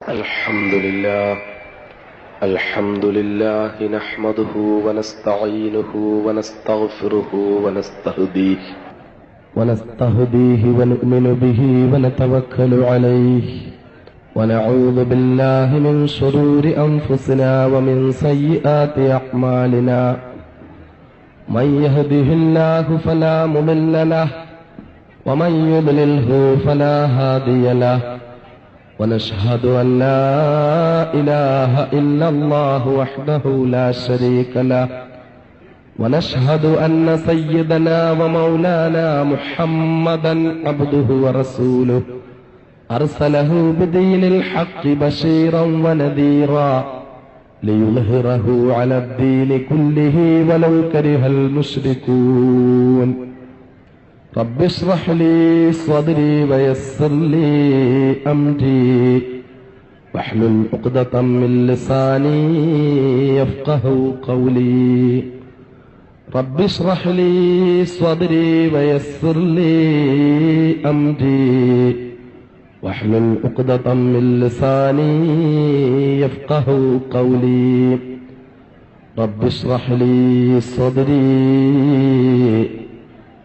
الحمد لله نحمده ونستعينه ونستغفره ونستهديه ونؤمن به ونتوكل عليه ونعوذ بالله من شرور أنفسنا ومن سيئات أعمالنا من يهده الله فلا مضل له ومن يضلله فلا هادي له ونشهد أن لا إله إلا الله وحده لا شريك له ونشهد أن سيدنا ومولانا محمدا عبده ورسوله أرسله بدين الحق بشيرا ونذيرا ليظهره على الدين كله ولو كره المشركون رب اشرح لي صدري ويسر لي أمري واحلل عقدة من لساني يفقهوا قولي رب اشرح لي صدري ويسر لي أمري واحلل عقدة من لساني يفقهوا قولي رب اشرح لي صدري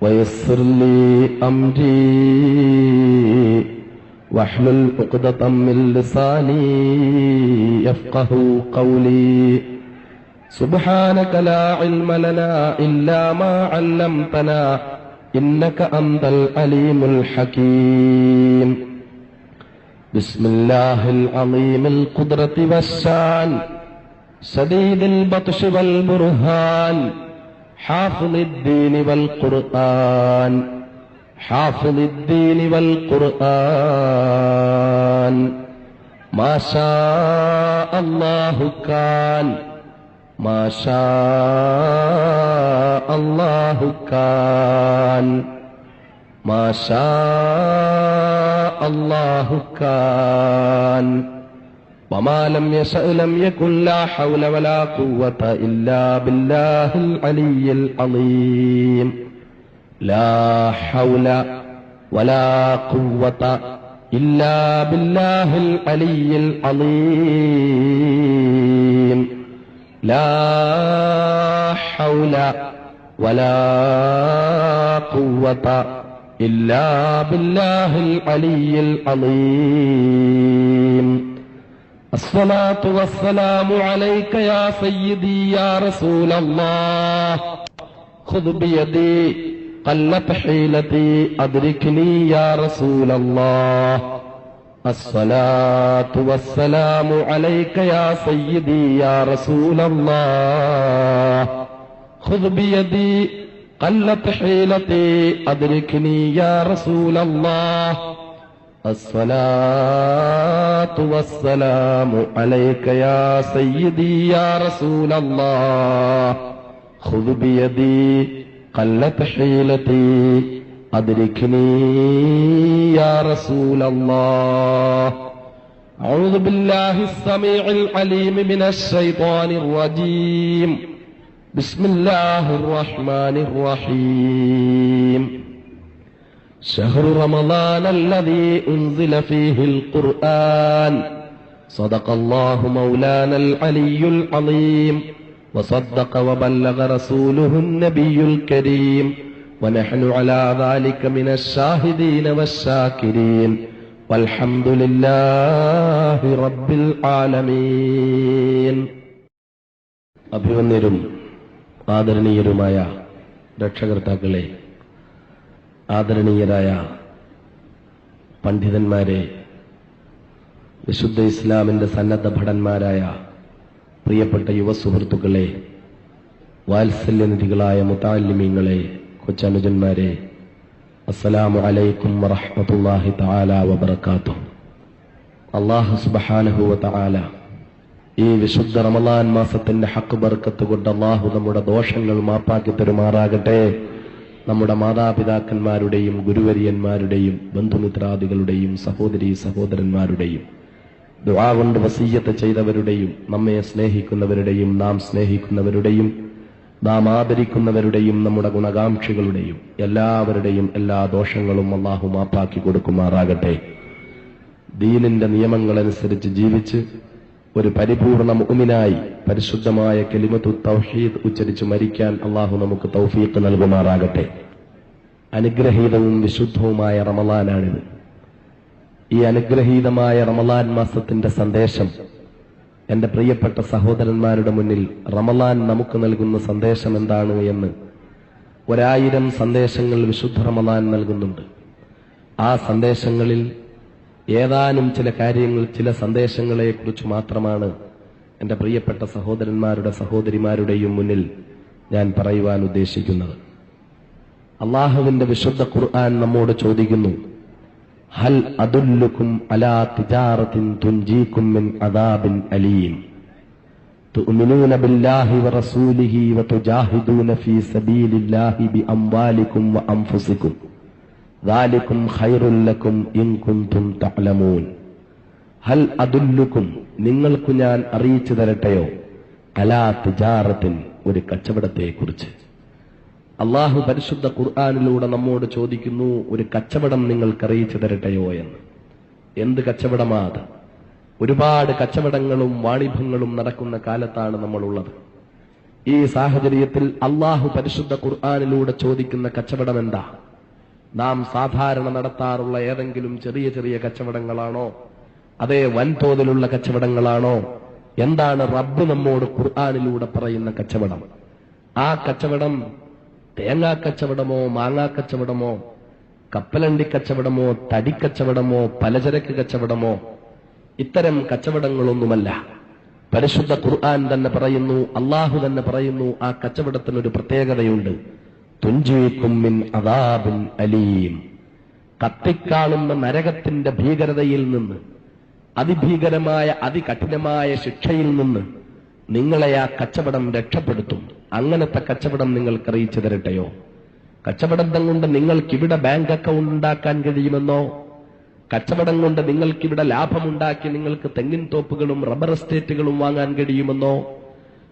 ويسر لي أمري واحلل عقدة من لساني يفقهوا قولي سبحانك لا علم لنا إلا ما علمتنا إنك أنت العليم الحكيم بسم الله العظيم القدرة والشان شديد البطش والبرهان حافظ الدين والقرآن حافظ الدين والقرآن ما شاء الله كان ما شاء الله كان ما شاء الله كان وما لم يشأ لم يكن لا حول ولا قوة إلا بالله العلي العظيم لا حول ولا قوة إلا بالله العلي العظيم لا حول ولا قوة إلا بالله العلي العظيم الصلاة والسلام عليك يا سيدي يا رسول الله خذ بيدي قلت حيلتي أدركني يا رسول الله الصلاة والسلام عليك يا سيدي يا رسول الله خذ بيدي قلت حيلتي أدركني يا رسول الله الصلاة والسلام عليك يا سيدي يا رسول الله خذ بيدي قلت حيلتي أدركني يا رسول الله أعوذ بالله السميع العليم من الشيطان الرجيم بسم الله الرحمن الرحيم شهر رمضان الذي أنزل فيه القرآن صدق الله مولانا العلي العظيم وصدق وبلغ رسوله النبي الكريم ونحن على ذلك من الشاهدين والشاكرين والحمد لله رب العالمين അഭിവന്യരും ആദരണീയരുമായ രക്ഷകർത്താക്കളെ, ആദരണീയരായ പണ്ഡിതന്മാരെ, വിശുദ്ധ ഇസ്ലാമിന്റെ സന്നദ്ധ ഭടന്മാരായ പ്രിയപ്പെട്ട യുവസുഹൃത്തുക്കളെ, വാത്സല്യനിധികളായ മുതഅല്ലിമീങ്ങളെ, കൊച്ചനുജന്മാരെ, അസ്സലാമു അലൈക്കും വറഹ്മത്തുള്ളാഹി തആല വബറകാതുഹു. അല്ലാഹു സുബ്ഹാനഹു വ തആല ഈ വിശുദ്ധ റമളാൻ മാസത്തിന്റെ ഹക്ക് ബർക്കത്ത് കൊണ്ട് അല്ലാഹു നമ്മുടെ ദോഷങ്ങൾ മാപ്പാക്കി തരുമാറാകട്ടെ. നമ്മുടെ മാതാപിതാക്കന്മാരുടെയും ഗുരുവര്യന്മാരുടെയും ബന്ധുമിത്രാദികളുടെയും സഹോദരീ സഹോദരന്മാരുടെയും ദുആ കൊണ്ട് വസിയ്യത്ത് ചെയ്തവരുടെയും നമ്മെ സ്നേഹിക്കുന്നവരുടെയും നാം സ്നേഹിക്കുന്നവരുടെയും നാം ആദരിക്കുന്നവരുടെയും നമ്മുടെ ഗുണകാംക്ഷികളുടെയും എല്ലാവരുടെയും എല്ലാ ദോഷങ്ങളും അല്ലാഹു മാപ്പാക്കി കൊടുക്കുമാറാകട്ടെ. ദീനിന്റെ നിയമങ്ങളനുസരിച്ച് ജീവിച്ച് ഒരു പരിപൂർണ മുഅ്മിനായി പരിശുദ്ധമായ കലിമത്തു തൗഹീദ് ഉച്ചരിച്ച് മരിക്കാൻ അള്ളാഹു നമുക്ക് തൗഫീഖ് നൽകുമാറാകട്ടെ. അനുഗ്രഹീതവും വിശുദ്ധവുമായ റമളാനാണിത്. ഈ അനുഗ്രഹീതമായ റമളാൻ മാസത്തിന്റെ സന്ദേശം എന്റെ പ്രിയപ്പെട്ട സഹോദരന്മാരുടെ മുന്നിൽ റമളാൻ നമുക്ക് നൽകുന്ന സന്ദേശം എന്താണ് എന്ന് 1000 സന്ദേശങ്ങൾ വിശുദ്ധ റമളാൻ നൽകുന്നുണ്ട്. ആ സന്ദേശങ്ങളിൽ ഏതാനും ചില കാര്യങ്ങൾ, ചില സന്ദേശങ്ങളെക്കുറിച്ച് മാത്രമാണ് എന്റെ പ്രിയപ്പെട്ട സഹോദരന്മാരുടെ സഹോദരിമാരുടെയും മുന്നിൽ ഞാൻ പറയുവാൻ ഉദ്ദേശിക്കുന്നത്. അള്ളാഹുവിന്റെ വിശുദ്ധ ഖുർആൻ നമ്മോട് ചോദിക്കുന്നു, ഹൽ അദുല്ലുക്കും അലാ തിജാറത്തിൻ തുൻജീക്കും മിൻ അദാബിൻ അലീം തുഅ്മിനൂന ബില്ലാഹി വറസൂലിഹി വതുജാഹിദൂന ഫീ സബീലില്ലാഹി ബിഅംവാലിക്കും വഅൻഫുസിക്കും ദാലികും ഖൈറുൽ ലക്കും ഇൻ കുൻതും തഅലമൂൻ. ഹൽ അദുല്ലുക്കും, നിങ്ങൾക്ക് ഞാൻ അറിയിച്ചു തരട്ടെയോ, അലാ തിജാറത്തിൻ, ഒരു കച്ചവടത്തെക്കുറിച്ച്. അള്ളാഹു പരിശുദ്ധ ഖുർആനിലൂടെ നമ്മോട് ചോദിക്കുന്നു, ഒരു കച്ചവടം നിങ്ങൾക്ക് അറിയിച്ചു തരട്ടെയോ എന്ന്. എന്ത് കച്ചവടമാ അത്? ഒരുപാട് കച്ചവടങ്ങളും വാണിഭങ്ങളും നടക്കുന്ന കാലത്താണ് നമ്മളുള്ളത്. ഈ സാഹചര്യത്തിൽ അള്ളാഹു പരിശുദ്ധ ഖുർആനിലൂടെ ചോദിക്കുന്ന കച്ചവടം എന്താ? നാം സാധാരണ നടത്താറുള്ള ഏതെങ്കിലും ചെറിയ ചെറിയ കച്ചവടങ്ങളാണോ, അതേ വൻതോതിലുള്ള കച്ചവടങ്ങളാണോ? എന്താണ് റബ്ബ് നമ്മോട് ഖുർആനിലൂടെ പറയുന്ന കച്ചവടം? ആ കച്ചവടം തേങ്ങാക്കച്ചവടമോ, മാങ്ങാക്കച്ചവടമോ, കപ്പലണ്ടി കച്ചവടമോ, തടിക്കച്ചവടമോ, പലചരക്ക് കച്ചവടമോ? ഇത്തരം കച്ചവടങ്ങളൊന്നുമല്ല. പരിശുദ്ധ ഖുർആൻ തന്നെ പറയുന്നു, അള്ളാഹു തന്നെ പറയുന്നു, ആ കച്ചവടത്തിനൊരു പ്രത്യേകതയുണ്ട്. തുൻജീക്കും മിൻ അദാബിൻ അലീം, കത്തിക്കാളുന്ന നരകത്തിന്റെ ഭീകരതയിൽ നിന്ന്, അതിഭീകരമായ അതികഠിനമായ ശിക്ഷയിൽ നിന്ന് നിങ്ങളെ ആ കച്ചവടം രക്ഷപ്പെടുത്തും. അങ്ങനത്തെ കച്ചവടം നിങ്ങൾക്ക് അറിയിച്ചു തരട്ടെയോ? കച്ചവടം കൊണ്ട് നിങ്ങൾക്കിവിടെ ബാങ്ക് അക്കൗണ്ട് ഉണ്ടാക്കാൻ കഴിയുമെന്നോ? കച്ചവടം കൊണ്ട് നിങ്ങൾക്കിവിടെ ലാഭമുണ്ടാക്കി നിങ്ങൾക്ക് തെങ്ങിൻ തോപ്പുകളും റബ്ബർ എസ്റ്റേറ്റുകളും വാങ്ങാൻ കഴിയുമെന്നോ?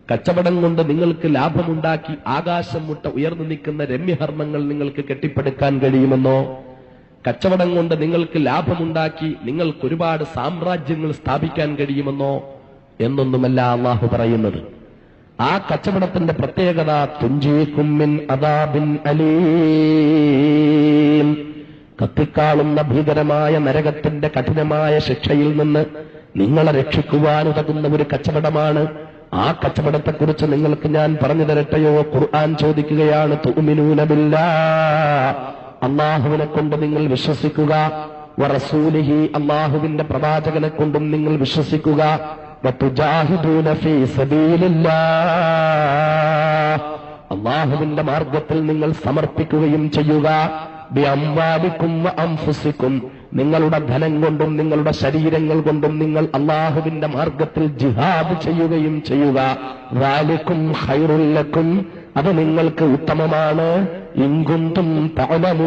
കച്ചവടം കൊണ്ട് നിങ്ങൾക്ക് ലാഭമുണ്ടാക്കി ആകാശം മുട്ട ഉയർന്നു നിൽക്കുന്ന രമ്യഹർമ്മങ്ങൾ നിങ്ങൾക്ക് കെട്ടിപ്പടുക്കാൻ കഴിയുമെന്നോ? കച്ചവടം കൊണ്ട് നിങ്ങൾക്ക് ലാഭമുണ്ടാക്കി നിങ്ങൾക്ക് ഒരുപാട് സാമ്രാജ്യങ്ങൾ സ്ഥാപിക്കാൻ കഴിയുമെന്നോ? എന്നൊന്നുമല്ല അള്ളാഹു പറയുന്നത്. ആ കച്ചവടത്തിന്റെ പ്രത്യേകത തുൻജീക്കും മിൻ അദാബിൻ അലീം, കത്തിക്കാളുന്ന ഭീകരമായ നരകത്തിന്റെ കഠിനമായ ശിക്ഷയിൽ നിന്ന് നിങ്ങളെ രക്ഷിക്കുവാനുതകുന്ന ഒരു കച്ചവടമാണ്. ആ കച്ചവടത്തെക്കുറിച്ച് നിങ്ങൾക്ക് ഞാൻ പറഞ്ഞു തരട്ടെയോ? ഖുർആൻ ചോദിക്കുകയാണ്, തുഅ്മിനൂന ബില്ലാഹ്, അള്ളാഹുവിനെ കൊണ്ട് നിങ്ങൾ വിശ്വസിക്കുക, വറസൂലിഹി, അള്ളാഹുവിന്റെ പ്രവാചകനെ കൊണ്ടും നിങ്ങൾ വിശ്വസിക്കുക, വതുജാഹിദൂന ഫീ സബീലില്ലാഹ്, അള്ളാഹുവിന്റെ മാർഗത്തിൽ നിങ്ങൾ സമർപ്പിക്കുകയും ചെയ്യുക, ബിഅംവാലിക്കും വഅൻഫുസിക്കും, നിങ്ങളുടെ ധനം കൊണ്ടും നിങ്ങളുടെ ശരീരങ്ങൾ കൊണ്ടും നിങ്ങൾ അള്ളാഹുവിന്റെ മാർഗത്തിൽ ജിഹാദ് ചെയ്യുകയും ചെയ്യുക. ദാലികും ഖൈറുൽ ലക്കും, അത് നിങ്ങൾക്ക് ഉത്തമമാണ്. ഇൻ കുൻതും തഅലമൂൻ,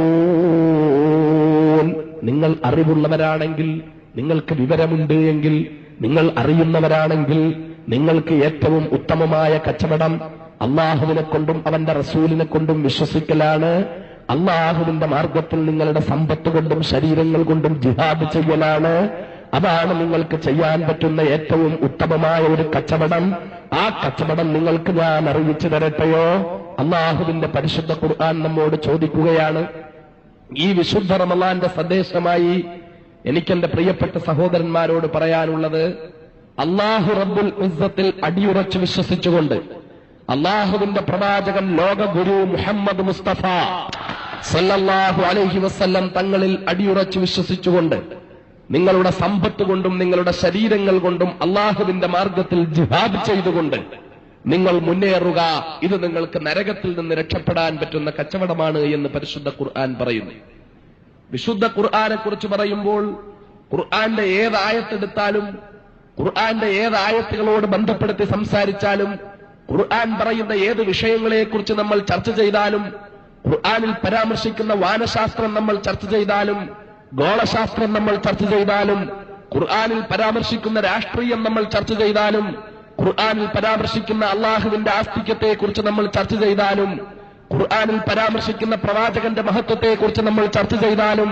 നിങ്ങൾ അറിവുള്ളവരാണെങ്കിൽ, നിങ്ങൾക്ക് വിവരമുണ്ട് എങ്കിൽ, നിങ്ങൾ അറിയുന്നവരാണെങ്കിൽ, നിങ്ങൾക്ക് ഏറ്റവും ഉത്തമമായ കച്ചവടം അള്ളാഹുവിനെ കൊണ്ടും അവന്റെ റസൂലിനെ കൊണ്ടും വിശ്വസിക്കലാണ്. അള്ളാഹുവിന്റെ മാർഗത്തിൽ നിങ്ങളുടെ സമ്പത്ത് കൊണ്ടും ശരീരങ്ങൾ കൊണ്ടും ജിഹാദ് ചെയ്യലാണ്. അതാണ് നിങ്ങൾക്ക് ചെയ്യാൻ പറ്റുന്ന ഏറ്റവും ഉത്തമമായ ഒരു കച്ചവടം. ആ കച്ചവടം നിങ്ങൾക്ക് ഞാൻ അറിയിച്ചു തരട്ടെയോ? അള്ളാഹുവിന്റെ പരിശുദ്ധ ഖുർആൻ നമ്മോട് ചോദിക്കുകയാണ്. ഈ വിശുദ്ധ റമളാന്റെ സന്ദേശമായി എനിക്കെന്റെ പ്രിയപ്പെട്ട സഹോദരന്മാരോട് പറയാനുള്ളത്, അള്ളാഹു റബ്ബുൽ ഇസ്സത്തിൽ അടിയുറച്ച് വിശ്വസിച്ചുകൊണ്ട്, അള്ളാഹുവിന്റെ പ്രവാചകൻ ലോക ഗുരു മുഹമ്മദ് മുസ്തഫ സല്ലല്ലാഹു അലൈഹി വസല്ലം തങ്ങളിൽ അടിയുറച്ച് വിശ്വസിച്ചുകൊണ്ട്, നിങ്ങളുടെ സമ്പത്ത് കൊണ്ടും നിങ്ങളുടെ ശരീരങ്ങൾ കൊണ്ടും അള്ളാഹുവിന്റെ മാർഗത്തിൽ ജിഹാദ് ചെയ്തുകൊണ്ട് നിങ്ങൾ മുന്നേറുക. ഇത് നിങ്ങൾക്ക് നരകത്തിൽ നിന്ന് രക്ഷപ്പെടാൻ പറ്റുന്ന കച്ചവടമാണ് എന്ന് പരിശുദ്ധ ഖുർആൻ പറയുന്നു. വിശുദ്ധ ഖുർആനെ കുറിച്ച് പറയുമ്പോൾ ഖുർആന്റെ ഏത് ആയത്തെടുത്താലും, ഖുർആന്റെ ഏത് ആയത്തുകളോട് ബന്ധപ്പെടുത്തി സംസാരിച്ചാലും, ഖുർആൻ പറയുന്ന ഏത് വിഷയങ്ങളെക്കുറിച്ച് നമ്മൾ ചർച്ച ചെയ്താലും, ഖുർആനിൽ പരാമർശിക്കുന്ന വാനശാസ്ത്രം നമ്മൾ ചർച്ച ചെയ്താലും, ഗോളശാസ്ത്രം നമ്മൾ ചർച്ച ചെയ്താലും, ഖുർആനിൽ പരാമർശിക്കുന്ന രാഷ്ട്രീയം നമ്മൾ ചർച്ച ചെയ്താലും, ഖുർആനിൽ പരാമർശിക്കുന്ന അള്ളാഹുവിന്റെ ആസ്തിക്യത്തെക്കുറിച്ച് നമ്മൾ ചർച്ച ചെയ്താലും, ഖുർആനിൽ പരാമർശിക്കുന്ന പ്രവാചകന്റെ മഹത്വത്തെക്കുറിച്ച് നമ്മൾ ചർച്ച ചെയ്താലും,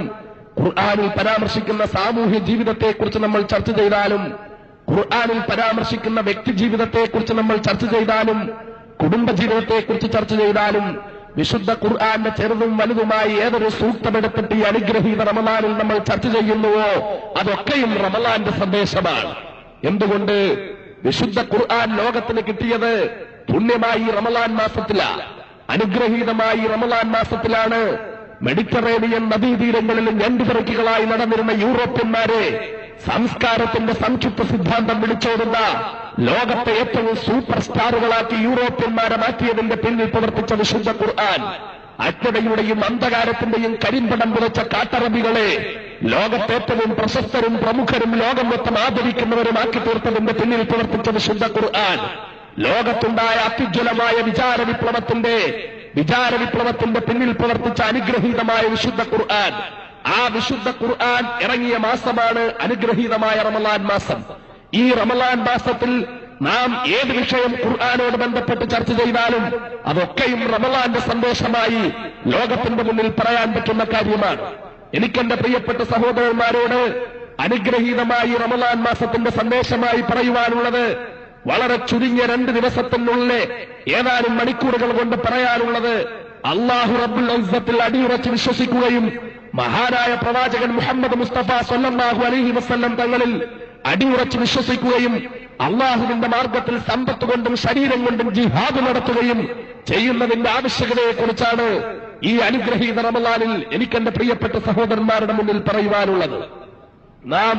ഖുർആനിൽ പരാമർശിക്കുന്ന സാമൂഹ്യ ജീവിതത്തെക്കുറിച്ച് നമ്മൾ ചർച്ച ചെയ്താലും, ഖുർആനിൽ പരാമർശിക്കുന്ന വ്യക്തി ജീവിതത്തെക്കുറിച്ച് നമ്മൾ ചർച്ച ചെയ്താലും, കുടുംബജീവിതത്തെക്കുറിച്ച് ചർച്ച ചെയ്താലും, വിശുദ്ധ ഖുർആന്റെ ചെറുതും വലുതുമായി ഏതൊരു സൂക്തമെടുത്തിട്ട് ഈ അനുഗ്രഹീത റമളാനിൽ നമ്മൾ ചർച്ച ചെയ്യുന്നുവോ അതൊക്കെയും റമളാന്റെ സന്ദേശമാണ്. എന്തുകൊണ്ട്? വിശുദ്ധ ഖുർആൻ ലോകത്തിന് കിട്ടിയത് പുണ്യമായി റമളാൻ മാസത്തിലാണ്, അനുഗ്രഹീതമായി റമളാൻ മാസത്തിലാണ്. മെഡിറ്ററേനിയൻ നദീതീരങ്ങളിൽ ഞണ്ടുപിറക്കികളായി നടന്നിരുന്ന യൂറോപ്യന്മാരെ സംസ്കാരത്തിന്റെ സംക്ഷിപ്ത സിദ്ധാന്തം വിളിച്ചോടുന്ന ലോകത്തെ ഏറ്റവും സൂപ്പർ സ്റ്റാറുകളാക്കി യൂറോപ്യന്മാരെ മാറ്റിയതിന്റെ പിന്നിൽ പ്രവർത്തിച്ച വിശുദ്ധ ഖുർആൻ അജ്ഞതയുടെയും അന്ധകാരത്തിന്റെയും കരിമ്പടം പുറച്ച കാട്ടറബികളെ ലോകത്തേറ്റവും പ്രശസ്തരും പ്രമുഖരും ലോകം മൊത്തം ആദരിക്കുന്നവരുമാക്കി തീർത്തതിന്റെ പിന്നിൽ പ്രവർത്തിച്ച വിശുദ്ധ ഖുർആൻ ലോകത്തുണ്ടായ അത്യുജ്വലമായ വിചാരവിപ്ലവത്തിന്റെ പിന്നിൽ പ്രവർത്തിച്ച അനുഗ്രഹീതമായ വിശുദ്ധ ഖുർആൻ. ആ വിശുദ്ധ ഖുർആൻ ഇറങ്ങിയ മാസമാണ് അനുഗ്രഹീതമായ റമളാൻ മാസം. ഈ റമളാൻ മാസത്തിൽ നാം ഏത് വിഷയം ഖുർആനോട് ബന്ധപ്പെട്ട് ചർച്ച ചെയ്താലും അതൊക്കെയും റമളാന്റെ സന്ദേശമായി ലോകത്തിന്റെ മുന്നിൽ പറയാൻ പറ്റുന്ന കാര്യമാണ്. എനിക്കെന്റെ പ്രിയപ്പെട്ട സഹോദരന്മാരോട് അനുഗ്രഹീതമായി റമളാൻ മാസത്തിന്റെ സന്ദേശമായി പറയുവാനുള്ളത് വളരെ ചുരുങ്ങിയ 2 ദിവസത്തിനുള്ളിൽ ഏതാനും മണിക്കൂറുകൾ കൊണ്ട് പറയാനുള്ളത്, അല്ലാഹു റബ്ബുൽ ഇസ്സത്തിൽ അടിയുറച്ച് വിശ്വസിക്കുകയും മഹാനായ പ്രവാചകൻ മുഹമ്മദ് മുസ്തഫ സ്വല്ലല്ലാഹു അലൈഹി വസല്ലം തങ്ങളിൽ അടിയുറച്ച് വിശ്വസിക്കുകയും അള്ളാഹുവിന്റെ മാർഗത്തിൽ സമ്പത്ത് കൊണ്ടും ശരീരം കൊണ്ടും ജിഹാദ് നടത്തുകയും ചെയ്യുന്നതിന്റെ ആവശ്യകതയെക്കുറിച്ചാണ് ഈ അനുഗ്രഹീത റമളാനിൽ എനിക്കെന്റെ പ്രിയപ്പെട്ട സഹോദരന്മാരുടെ മുന്നിൽ പറയുവാനുള്ളത്. നാം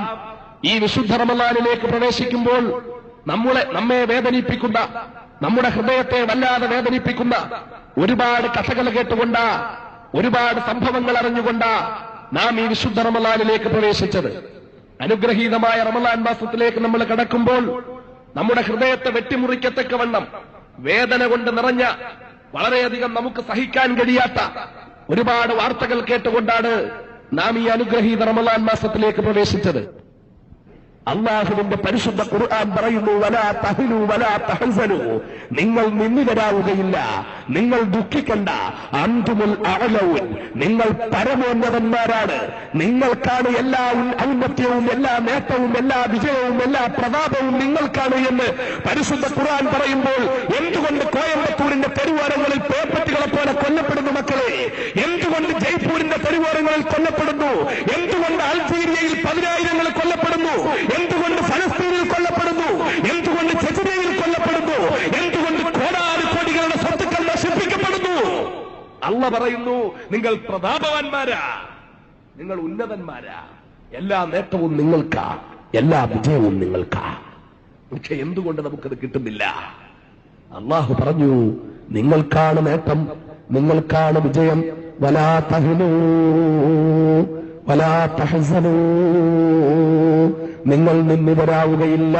ഈ വിശുദ്ധ റമളാനിലേക്ക് പ്രവേശിക്കുമ്പോൾ നമ്മെ വേദനിപ്പിക്കുന്ന, നമ്മുടെ ഹൃദയത്തെ വല്ലാതെ വേദനിപ്പിക്കുന്ന ഒരുപാട് കഥകൾ കേട്ടുകൊണ്ട, ഒരുപാട് സംഭവങ്ങൾ അറിഞ്ഞുകൊണ്ട നാം ഈ വിശുദ്ധ റമളാനിലേക്ക് പ്രവേശിച്ചത്. അനുഗ്രഹീതമായ റമളാൻ മാസത്തിലേക്ക് നമ്മൾ കടക്കുമ്പോൾ നമ്മുടെ ഹൃദയത്തെ വെട്ടിമുറിക്കത്തക്കവണ്ണം വേദന കൊണ്ട് നിറഞ്ഞ, വളരെയധികം നമുക്ക് സഹിക്കാൻ കഴിയാത്ത ഒരുപാട് വാർത്തകൾ കേട്ടുകൊണ്ടാണ് നാം ഈ അനുഗ്രഹീത റമളാൻ മാസത്തിലേക്ക് പ്രവേശിച്ചത്. അല്ലാഹുവിന്റെ പരിശുദ്ധ ഖുർആൻ പറയുന്നു, വലാ തഹ്നു വലാ തഹ്സനു, നിങ്ങൾ നിന്ദിതരാവുകയില്ല, നിങ്ങൾ ദുഃഖിക്കണ്ട, അൻതുമുൽ അഅലൗൻ, നിങ്ങൾ പരമോന്നതന്മാരാണ്, നിങ്ങൾക്കാണ് എല്ലാ ഔന്നത്യവും എല്ലാ നേട്ടവും എല്ലാ വിജയവും എല്ലാ പ്രതാപവും നിങ്ങൾക്കാണ് എന്ന് പരിശുദ്ധ ഖുർആൻ പറയുമ്പോൾ എന്തുകൊണ്ട് കോയമ്പത്തൂരിന്റെ തെരുവോരങ്ങളിൽ പേപ്പറ്റുകളെ പോലെ കൊല്ലപ്പെടുന്നു മക്കളെ? എന്തുകൊണ്ട് ജയ്പൂരിന്റെ തെരുവോരങ്ങളിൽ കൊല്ലപ്പെടുന്നു? എന്തുകൊണ്ട് അൾജീരിയയിൽ 10,000 കൊല്ലപ്പെടുന്നു? എന്തുകൊണ്ട് ഫലസ്തീനിൽ കൊല്ലപ്പെടുന്നു? എന്തുകൊണ്ട് ചെച്ചനിയയിൽ കൊല്ലപ്പെടുന്നു? എന്തുകൊണ്ട് കോടാനുകോടികളുടെ സ്വത്തുക്കൾ നശിപ്പിക്കപ്പെടുന്നു? അള്ള പറയുന്നു, നിങ്ങൾ പ്രതാപവാന്മാരാ, നിങ്ങൾ ഉന്നതന്മാരാ, എല്ലാ നേട്ടവും നിങ്ങൾക്കാ, എല്ലാ വിജയവും നിങ്ങൾക്കാ. പക്ഷെ എന്തുകൊണ്ട് നമുക്കത് കിട്ടുന്നില്ല? അള്ളാഹു പറഞ്ഞു, നിങ്ങൾക്കാണ് നേട്ടം, നിങ്ങൾക്കാണ് വിജയം. വലാ തഹ്നൂ വലാ തഹ്സനൂ, നിങ്ങൾ നിന്ദിതരാവുകയില്ല,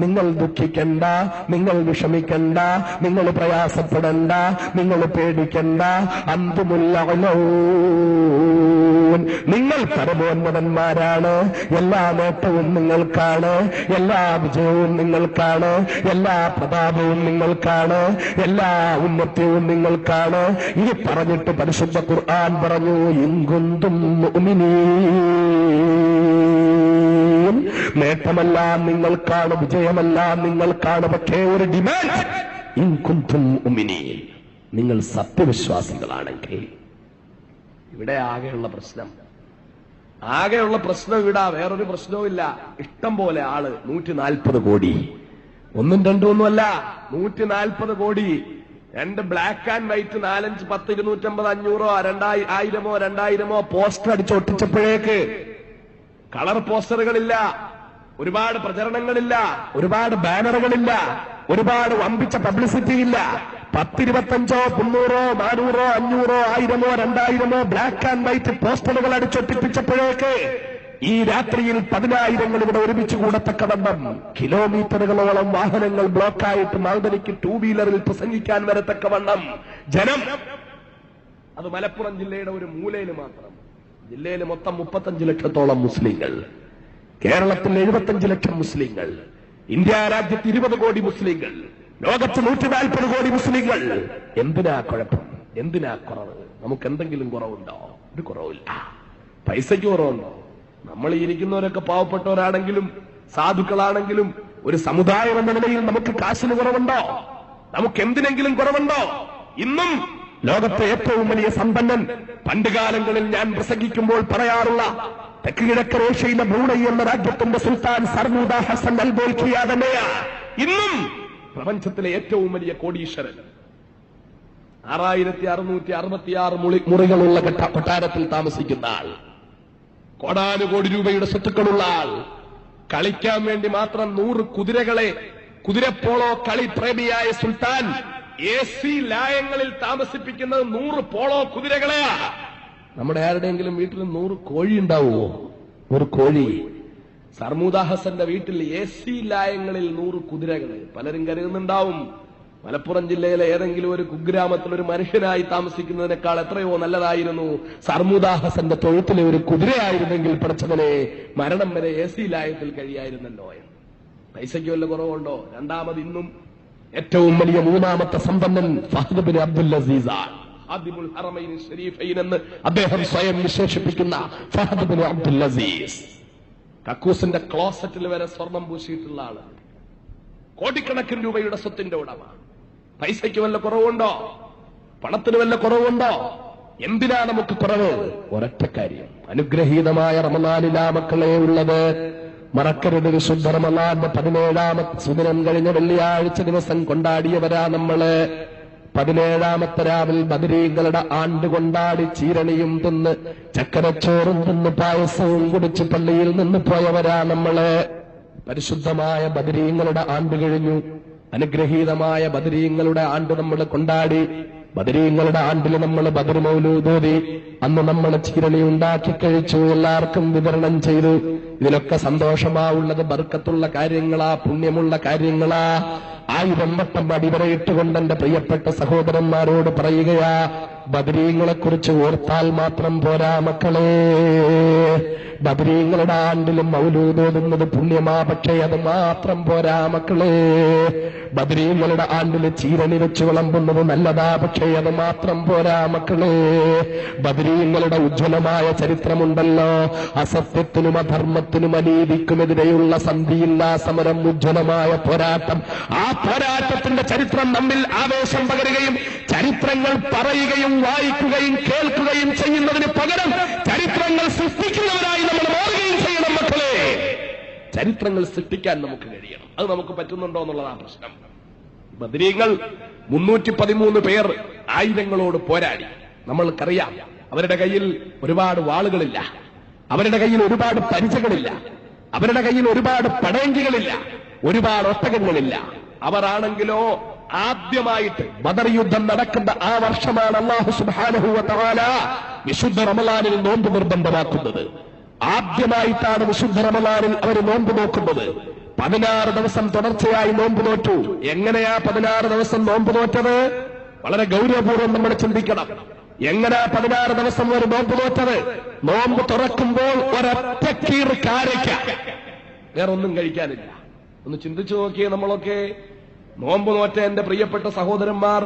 നിങ്ങൾ ദുഃഖിക്കണ്ട, നിങ്ങൾ വിഷമിക്കണ്ട, നിങ്ങൾ പ്രയാസപ്പെടണ്ട, നിങ്ങൾ പേടിക്കണ്ട. അൻതുമുൽ അഅലൗൻ, നിങ്ങൾ പരമോന്നതന്മാരാണ്, എല്ലാ നേട്ടവും നിങ്ങൾക്കാണ്, എല്ലാ വിജയവും നിങ്ങൾക്കാണ്, എല്ലാ പ്രതാപവും നിങ്ങൾക്കാണ്, എല്ലാ ഉന്നത്യവും നിങ്ങൾക്കാണ്. ഇത് പറഞ്ഞിട്ട് പരിശുദ്ധ ഖുർആൻ പറഞ്ഞു, ഇൻ കുന്തും മുഅ്മിനീൻ, നേട്ടമെല്ലാം നിങ്ങൾക്കാണ്, വിജയമെല്ലാം നിങ്ങൾക്കാണ്. പക്ഷേ ഒരു ഡിമാൻഡ്, ഇൻ കുന്തും മുഅ്മിനീൻ, നിങ്ങൾ സത്യവിശ്വാസികളാണെങ്കിൽ. ഇവിടെ ആകെയുള്ള പ്രശ്നം ഇവിടെ വേറൊരു പ്രശ്നവും ഇല്ല. ഇഷ്ടം പോലെ ആള്, 140 കോടി, ഒന്നും രണ്ടും ഒന്നുമല്ല, 140 കോടി. 2 ബ്ലാക്ക് ആൻഡ് വൈറ്റ് 4, 5, 10, 250, 500, 2000 പോസ്റ്റർ അടിച്ചൊട്ടിച്ചപ്പോഴേക്ക് കളർ പോസ്റ്ററുകളില്ല, ഒരുപാട് പ്രചരണങ്ങളില്ല, ഒരുപാട് ബാനറുകളില്ല, ഒരുപാട് വമ്പിച്ച പബ്ലിസിറ്റി ഇല്ല. 10, 25, 300, 400, 500, 1000, 2000 ബ്ലാക്ക് ആൻഡ് വൈറ്റ് പോസ്റ്ററുകൾ അടിച്ചൊട്ടിപ്പിച്ചപ്പോഴേക്ക് ഈ രാത്രിയിൽ 10,000 ഇവിടെ ഒരുമിച്ച് കൂടത്തക്കവണ്ണം കിലോമീറ്ററുകളോളം വാഹനങ്ങൾ ബ്ലോക്കായിട്ട് മാൽദനിക്ക് 2 വീലറിൽ പ്രസംഗിക്കാൻ വരത്തക്കവണ്ണം ജനം. അത് മലപ്പുറം ജില്ലയുടെ ഒരു മൂലയിൽ മാത്രം. ജില്ലയിൽ മൊത്തം 35 ലക്ഷത്തോളം മുസ്ലിങ്ങൾ, കേരളത്തിൽ 75 ലക്ഷം മുസ്ലിങ്ങൾ, ഇന്ത്യ രാജ്യത്ത് 20 കോടി മുസ്ലിങ്ങൾ, ലോകത്ത് 140 കോടി മുസ്ലിങ്ങൾ. എന്തിനാ കുഴപ്പം? എന്തിനാ കുറവ്? നമുക്ക് എന്തെങ്കിലും കുറവുണ്ടോ? ഒരു കുറവില്ല. പൈസയ്ക്ക് കുറവുണ്ടോ? നമ്മൾ ഇരിക്കുന്നവരൊക്കെ പാവപ്പെട്ടവരാണെങ്കിലും സാധുക്കളാണെങ്കിലും ഒരു സമുദായം എന്ന നിലയിൽ നമുക്ക് കാശിന് കുറവുണ്ടോ? നമുക്ക് എന്തിനെങ്കിലും കുറവുണ്ടോ? ഇന്നും ലോകത്തെ ഏറ്റവും വലിയ സമ്പന്നൻ, പണ്ടുകാലങ്ങളിൽ ഞാൻ പ്രസംഗിക്കുമ്പോൾ പറയാറുള്ള തെക്ക് കിഴക്കൻ ഏഷ്യയിലെ ബ്രൂണൈ എന്ന രാജ്യത്തിന്റെ സുൽത്താൻ സർമൂദ ഹസൻ അൽ ബോൽഖിയ തന്നെയാണ് ഇന്നും പ്രപഞ്ചത്തിലെ ഏറ്റവും വലിയ കോടീശ്വരൻ. 6666 മുറികളുള്ള കൊട്ടാരത്തിൽ താമസിക്കുന്ന ആൾ, കോടാനുകോടി രൂപയുടെ സ്വത്തുക്കളുള്ള ആൾ, കളിക്കാൻ വേണ്ടി മാത്രം 100 കുതിരകളെ, കുതിരപ്പോളോ കളി പ്രേമിയായ സുൽത്താൻ AC ലായങ്ങളിൽ താമസിപ്പിക്കുന്നത് 100 പോളോ കുതിരകളെയാ. നമ്മുടെ ആരുടെയെങ്കിലും വീട്ടിൽ 100 കോഴി ഉണ്ടാവുമോ? 100 കോഴി. സർമൂദ ഹസന്റെ വീട്ടിൽ AC ലായങ്ങളിൽ 100 കുതിരകള്. പലരും കരുതുന്നുണ്ടാവും മലപ്പുറം ജില്ലയിലെ ഏതെങ്കിലും ഒരു കുഗ്രാമത്തിൽ ഒരു മനുഷ്യനായി താമസിക്കുന്നതിനേക്കാൾ എത്രയോ നല്ലതായിരുന്നു സർമൂദ ഹസന്റെ തൊഴുത്തിലെ ഒരു കുതിരയായിരുന്നെങ്കിൽ പഠിച്ചവനെ മരണം വരെ AC ലായത്തിൽ കഴിയായിരുന്നല്ലോ എന്ന്. പൈസയ്ക്ക് വല്ല കുറവുണ്ടോ? രണ്ടാമത് ഇന്നും ഏറ്റവും വലിയ മൂന്നാമത്തെ സമ്പന്നൻ ഫഹദ് ബിൻ അബ്ദുൽ അസീസാണ്. ഖാദിമുൽ ഹറമൈൻ ശരീഫൈൻ എന്ന് അദ്ദേഹം സ്വയം വിശേഷിപ്പിക്കുന്ന ഫഹദ് ബിൻ അബ്ദുൽ അസീസ്, കക്കൂസിന്റെ ക്ലോസറ്റിൽ വരെ സ്വർണം പൂശിയിട്ടുള്ള ആള്, കോടിക്കണക്കിന് രൂപയുടെ സ്വത്തിന്റെ ഉടമ. പൈസയ്ക്ക് വല്ല കുറവുണ്ടോ? പണത്തിന് വല്ല കുറവുണ്ടോ? എന്തിനാ നമുക്ക് കുറവ്? ഒരൊറ്റ കാര്യം, അനുഗ്രഹീതമായ റമളാനിലാ മക്കളെ ഉള്ളത്. മറക്കരുത്, വിശുദ്ധ റമളാന്റെ 17ാമത്തെ സുദിനം കഴിഞ്ഞ വെള്ളിയാഴ്ച ദിവസം കൊണ്ടാടിയവരാ നമ്മള്. 17ാമത്തെ രാവിൽ ബദരീങ്ങളുടെ ആണ്ട് കൊണ്ടാടി ചീരണിയും തിന്ന് ചക്കരച്ചോറും തിന്ന് പായസവും കുടിച്ച് പള്ളിയിൽ നിന്ന് പോയവരാ നമ്മള്. പരിശുദ്ധമായ ബദരീങ്ങളുടെ ആണ്ട് കഴിഞ്ഞു. അനുഗ്രഹീതമായ ബദരീങ്ങളുടെ ആണ്ട് നമ്മൾ കൊണ്ടാടി. ബദരീങ്ങളുടെ ആണ്ടിൽ നമ്മൾ ബദർ മൗലൂദ് ഓതി. അന്ന് നമ്മൾ ചീരണി ഉണ്ടാക്കി കഴിച്ചു, എല്ലാവർക്കും വിതരണം ചെയ്തു. ഇതിലൊക്കെ സന്തോഷമാവുള്ളത് ബർക്കത്തുള്ള കാര്യങ്ങളാ, പുണ്യമുള്ള കാര്യങ്ങളാ. 1000 വട്ടം അടിവരയിട്ടുകൊണ്ട് എന്റെ പ്രിയപ്പെട്ട സഹോദരന്മാരോട് പറയുകയാ, ബദരീങ്ങളെക്കുറിച്ച് ഓർത്താൽ മാത്രം പോരാ മക്കളെ. ബദരീങ്ങളുടെ ആണ്ടിലും മൗലൂദ് ഓതുന്നത് പുണ്യമാ, പക്ഷേ അത് മാത്രം പോരാ മക്കളെ. ബദരീങ്ങളുടെ ആണ്ടിൽ ചീരണി വെച്ച് വിളമ്പുന്നത് നല്ലതാ, പക്ഷേ അത് മാത്രം പോരാ മക്കളെ. ബദരീങ്ങളുടെ ഉജ്ജ്വലമായ ചരിത്രമുണ്ടല്ലോ. അസത്യത്തിനും അധർമ്മത്തിനും അനീതിക്കുമെതിരെയുള്ള സന്ധിയില്ലാ സമരം, ഉജ്ജ്വലമായ പോരാട്ടം. ആ പോരാട്ടത്തിന്റെ ചരിത്രം നമ്മിൽ ആവേശം പകരുകയും ചരിത്രങ്ങൾ പറയുകയും വായിക്കുകയും കേൾക്കുകയും ചെയ്യുന്നതിന് പകരം ചരിത്രങ്ങൾ സൃഷ്ടിക്കുന്നവരായി നമ്മൾ മാറുകയും ചെയ്യണം മക്കളെ. ചരിത്രങ്ങൾ സൃഷ്ടിക്കാൻ നമുക്ക് കഴിയണം. അത് നമുക്ക് പറ്റുന്നുണ്ടോ എന്നുള്ളതാണ് പ്രശ്നം. ബദരീങ്ങൾ 313 പേർ ആയുധങ്ങളോട് പോരാടി. നമ്മൾക്കറിയാം, അവരുടെ കയ്യിൽ ഒരുപാട് വാളുകളില്ല, അവരുടെ കയ്യിൽ ഒരുപാട് പരിചകളില്ല, അവരുടെ കയ്യിൽ ഒരുപാട് പടയങ്കികളില്ല, ഒരുപാട് ഒട്ടകങ്ങളില്ല. അവരാണെങ്കിലോ ആദ്യമായിട്ട് ബദർ യുദ്ധം നടക്കുന്ന ആ വർഷമാണ് അല്ലാഹു സുബ്ഹാനഹു വ തആല വിശുദ്ധ റമളാനിൽ നോമ്പ് നിർബന്ധമാക്കുന്നത്. ആദ്യമായിട്ടാണ് വിശുദ്ധ റമളാനിൽ അവർ നോമ്പ് നോക്കുന്നത്. 16 ദിവസം തുടർച്ചയായി നോമ്പ് നോറ്റു. എങ്ങനെയാ 16 ദിവസം നോമ്പ് നോറ്റത്? വളരെ ഗൗരവപൂർവ്വം നമ്മൾ ചിന്തിക്കണം. എങ്ങനെയാ 16 ദിവസം ഒരു നോമ്പ് നോറ്റത്? നോമ്പ് തുറക്കുമ്പോൾ ഒരൊറ്റ കീറ് കാരയ്ക്ക, വേറൊന്നും കഴിക്കാനില്ല. ഒന്ന് ചിന്തിച്ചു നോക്കിയേ. നമ്മളൊക്കെ നോമ്പ് നോറ്റ എന്റെ പ്രിയപ്പെട്ട സഹോദരന്മാർ,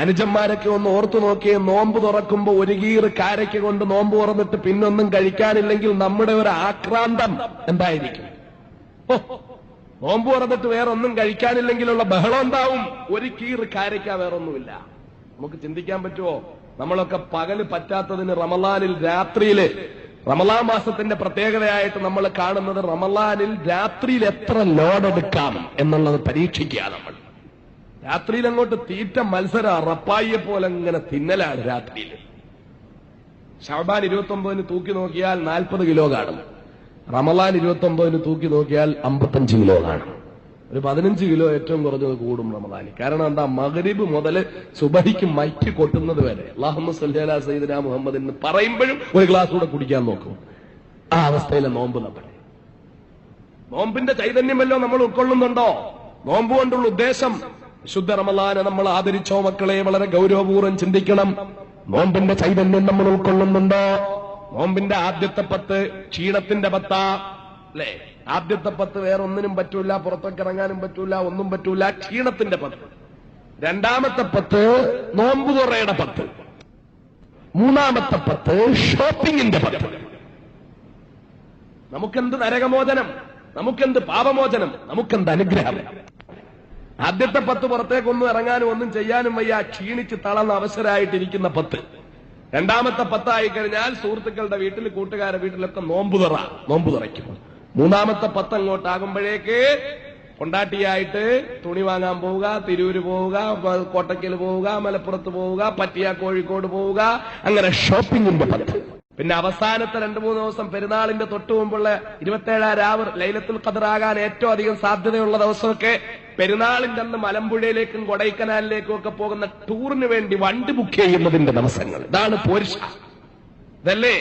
അനുജന്മാരൊക്കെ ഒന്ന് ഓർത്തു നോക്കിയേ. നോമ്പ് തുറക്കുമ്പോ ഒരു കീറ് കാരയ്ക്ക കൊണ്ട് നോമ്പ് തുറന്നിട്ട് പിന്നൊന്നും കഴിക്കാനില്ലെങ്കിൽ നമ്മുടെ ഒരു ആക്രാന്തം എന്തായിരിക്കും? നോമ്പ് തുറന്നിട്ട് വേറൊന്നും കഴിക്കാനില്ലെങ്കിലുള്ള ബഹളം എന്താവും? ഒരു കീറ് കാരയ്ക്ക, വേറൊന്നുമില്ല. നമുക്ക് ചിന്തിക്കാൻ പറ്റുമോ? നമ്മളൊക്കെ പകല് പറ്റാത്തതിന് റമളാനിൽ രാത്രിയില്, റമളാൻ മാസത്തിന്റെ പ്രത്യേകതയായിട്ട് നമ്മൾ കാണുന്നത് റമളാനിൽ രാത്രിയിൽ എത്ര ലോഡെടുക്കാം എന്നുള്ളത് പരീക്ഷിക്കുക. നമ്മൾ രാത്രിയിൽ അങ്ങോട്ട് തീറ്റ മത്സരം, റപ്പായിയെ പോലെ ഇങ്ങനെ തിന്നലാണ് രാത്രിയിൽ. ശഅബാൻ 29 തൂക്കി നോക്കിയാൽ 40 കിലോ കാണും. റമളാൻ 29 തൂക്കി നോക്കിയാൽ 55 കിലോ കാണും. ഒരു 15 കിലോ ഏറ്റവും കുറഞ്ഞത് കൂടും റമളാനിൽ. കാരണം എന്താ? മഗ്രിബ് മുതൽ സുബഹിക്ക് മൈക്ക് കൊട്ടുന്നത് വരെ അല്ലാഹുമ്മ സ്വല്ലി അലാ സയ്യിദിനാ മുഹമ്മദ് എന്ന് പറയുമ്പോഴും ഒരു ഗ്ലാസ് കൂടെ കുടിക്കാൻ നോക്കും. ആ അവസ്ഥയിലെ നോമ്പ് നമ്മൾ. നോമ്പിന്റെ ചൈതന്യമല്ലോ നമ്മൾ ഉൾക്കൊള്ളുന്നുണ്ടോ? നോമ്പ് കൊണ്ടുള്ള ഉദ്ദേശം വിശുദ്ധ റമളാനെ നമ്മൾ ആദരിച്ചോ മക്കളെ? വളരെ ഗൗരവപൂർവ്വം ചിന്തിക്കണം. നോമ്പിന്റെ ചൈതന്യം നമ്മൾ ഉൾക്കൊള്ളുന്നുണ്ടോ? നോമ്പിന്റെ ആദ്യത്തെ 10 ക്ഷീണത്തിന്റെ 10 അല്ലേ? ആദ്യത്തെ 10 വേറെ ഒന്നിനും പറ്റൂല, പുറത്തൊക്കെ ഇറങ്ങാനും പറ്റൂല, ഒന്നും പറ്റൂല, ക്ഷീണത്തിന്റെ 10. രണ്ടാമത്തെ 10 നോമ്പ് തുറയുടെ 10. മൂന്നാമത്തെ 10 ഷോപ്പിംഗിന്റെ 10. നമുക്കെന്ത് നരകമോചനം, നമുക്കെന്ത് പാപമോചനം, നമുക്കെന്ത് അനുഗ്രഹം. ആദ്യത്തെ 10 പുറത്തേക്കൊന്നും ഇറങ്ങാനും ഒന്നും ചെയ്യാനും വയ്യ, ക്ഷീണിച്ച് തളർന്ന അവസരമായിട്ടിരിക്കുന്ന 10. രണ്ടാമത്തെ 10 ആയി കഴിഞ്ഞാൽ സുഹൃത്തുക്കളുടെ വീട്ടിൽ, കൂട്ടുകാരുടെ വീട്ടിലൊക്കെ നോമ്പ് തുറയ്ക്കും. മൂന്നാമത്തെ 10 അങ്ങോട്ടാകുമ്പോഴേക്ക് കൊണ്ടാട്ടിയായിട്ട് തുണി വാങ്ങാൻ പോവുക, തിരൂര് പോവുക, കോട്ടയ്ക്കൽ പോവുക, മലപ്പുറത്ത് പോവുക, പറ്റിയ കോഴിക്കോട് പോവുക, അങ്ങനെ ഷോപ്പിംഗിന്റെ 10. പിന്നെ അവസാനത്തെ 2-3 ദിവസം പെരുന്നാളിന്റെ തൊട്ടു മുമ്പുള്ള 27 രാവ് ലൈലത്തുൽ ഖദറാകാൻ ഏറ്റവും അധികം സാധ്യതയുള്ള ദിവസമൊക്കെ പെരുന്നാളിന്റെ അന്ന് മലമ്പുഴയിലേക്കും കൊടൈക്കനാലിലേക്കും ഒക്കെ പോകുന്ന ടൂറിന് വേണ്ടി വണ്ടി ബുക്ക് ചെയ്യുന്നതിന്റെ ദിവസങ്ങൾ. ഇതാണ് പോരിഷ. ഇതല്ലേ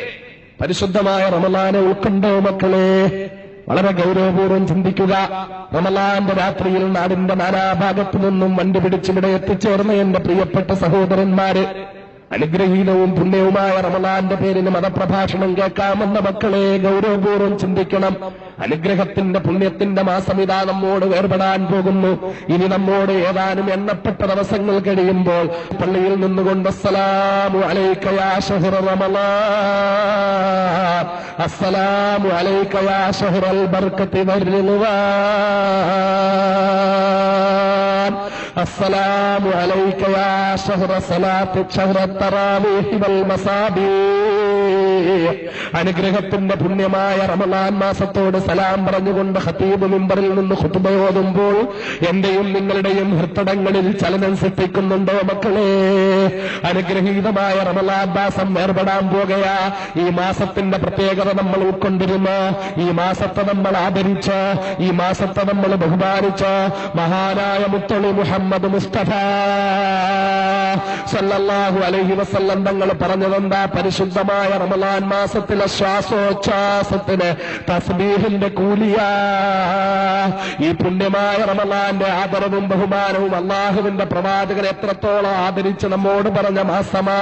പരിശുദ്ധമായ റമളാനെ ഉൾക്കൊണ്ടോ മക്കളെ? വളരെ ഗൗരവപൂർവ്വം ചിന്തിക്കുക. റമളാന്റെ രാത്രിയിൽ നാടിന്റെ നാനാഭാഗത്തു നിന്നും വണ്ടി പിടിച്ചിവിടെ എത്തിച്ചേർന്ന എന്റെ പ്രിയപ്പെട്ട സഹോദരന്മാര്, അനുഗ്രഹീനവും പുണ്യവുമായ റമളാന്റെ പേരിന് മതപ്രഭാഷണം കേൾക്കാമെന്ന മക്കളെ ഗൗരവപൂർവ്വം ചിന്തിക്കണം. അനുഗ്രഹത്തിന്റെ പുണ്യത്തിന്റെ മാസം ഇതാ നമ്മോട് വേർപെടാൻ പോകുന്നു. ഇനി നമ്മോട് ഏതാനും എണ്ണപ്പെട്ട ദിവസങ്ങൾ കഴിയുമ്പോൾ പള്ളിയിൽ നിന്നുകൊണ്ട് അസ്സലാമു അലൈക യാ ശഹ്റ റമളാൻ, അസ്സലാമു അലൈക യാ ശഹ്റൽ ബർക്കത്തി വർ-റിളവാൻ, അസ്സലാമു അലൈക യാ ശഹ്റ സലാത്തി ശഹ്റ തറാവീഹി വൽ മസാബീഹ്. അനുഗ്രഹത്തിന്റെ പുണ്യമായ റമളാൻ മാസത്തോട് സലാം പറഞ്ഞുകൊണ്ട് ഖതീബ് മിമ്പറിൽ നിന്ന് ഖുതുബ ഓതുമ്പോൾ എന്റെയും നിങ്ങളുടെയും ഹൃദയങ്ങളിൽ ചലനം സൃഷ്ടിക്കുന്നുണ്ടോ മക്കളെ? അനുഗ്രഹീതമായ റമളാൻ മാസം ഏർപ്പെടാൻ പോകുകയാ. ഈ മാസത്തിന്റെ പ്രത്യേകത നമ്മൾ ഉൾക്കൊണ്ടിരുന്നു, ഈ മാസത്തെ നമ്മൾ ആദരിച്ച്, ഈ മാസത്തെ നമ്മൾ ബഹുമാനിച്ച് മഹാനായ മുത്തളി മുഹമ്മദ് മുസ്തഫ സല്ലല്ലാഹു അലൈഹി വസല്ലം തങ്ങൾ പറഞ്ഞതെന്താ? പരിശുദ്ധമായ റമളാൻ മാസത്തിലെ ശ്വാസോച്ഛ്വാസത്തിന് തസ്ബീഹിന്റെ കൂലിയാ. ഈ പുണ്യമായ റമളാന്റെ ആദരവും ബഹുമാനവും അള്ളാഹുവിന്റെ പ്രവാചകൻ എത്രത്തോളം ആദരിച്ച് നമ്മോട് പറഞ്ഞ മാസമാ.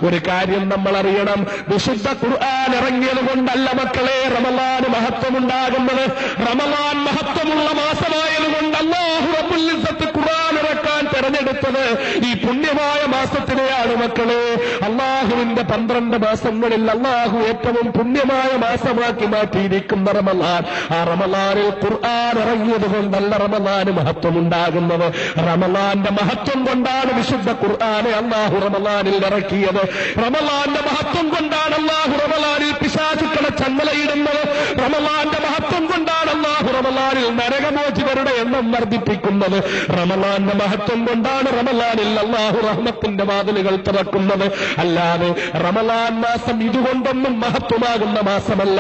ഒരു കാര്യം നമ്മൾ അറിയണം, വിശുദ്ധ ഖുർആൻ ഇറങ്ങിയത് കൊണ്ടല്ല മക്കളെ റമളാന് മഹത്വമുണ്ടാകുന്നത്. റമളാൻ മഹത്വമുള്ള മാസമായതുകൊണ്ട് അല്ലാഹു റബ്ബുൽ ഇസ്സത്ത് ഖുർആൻ ഇറക്കാൻ തെരഞ്ഞെടുത്തത് ഈ പുണ്യമായ മാസത്തിനെയാണ് മക്കളെ. അള്ളാഹുവിന്റെ 12 മാസങ്ങളിൽ അള്ളാഹു ഏറ്റവും പുണ്യമായ മാസമാക്കി മാറ്റിയിരിക്കുന്ന റമളാൻ. ആ റമളാനിൽ ഖുർആൻ ഇറങ്ങിയത് കൊണ്ടല്ല റമളാന് മഹത്വമുണ്ടാകുന്നത്. റമളാന്റെ മഹത്വം കൊണ്ടാണ് വിശുദ്ധ ഖുർആനെ അള്ളാഹു റമളാനിൽ ഇറക്കിയത്. റമളാന്റെ മഹത്വം കൊണ്ടാണ് അള്ളാഹു റമളാനിൽ പിശാചുക്കളെ ചങ്ങലയിടുന്നത്. റമളാന്റെ മഹത്വം കൊണ്ടാണ് അള്ളാഹു റമളാനിൽ നരകമോചിതരുടെ എണ്ണം വർദ്ധിപ്പിക്കുന്നത്. റമളാന്റെ മഹത്വം കൊണ്ടാണ് റമളാനിൽ അള്ളാഹു റഹ്മത്തിന്റെ വാതിലുകൾ തുറക്കുന്നത്. അല്ലാതെ റമളാൻ മാസം ഇതുകൊണ്ടൊന്നും മഹത്വമാകുന്ന മാസമല്ല.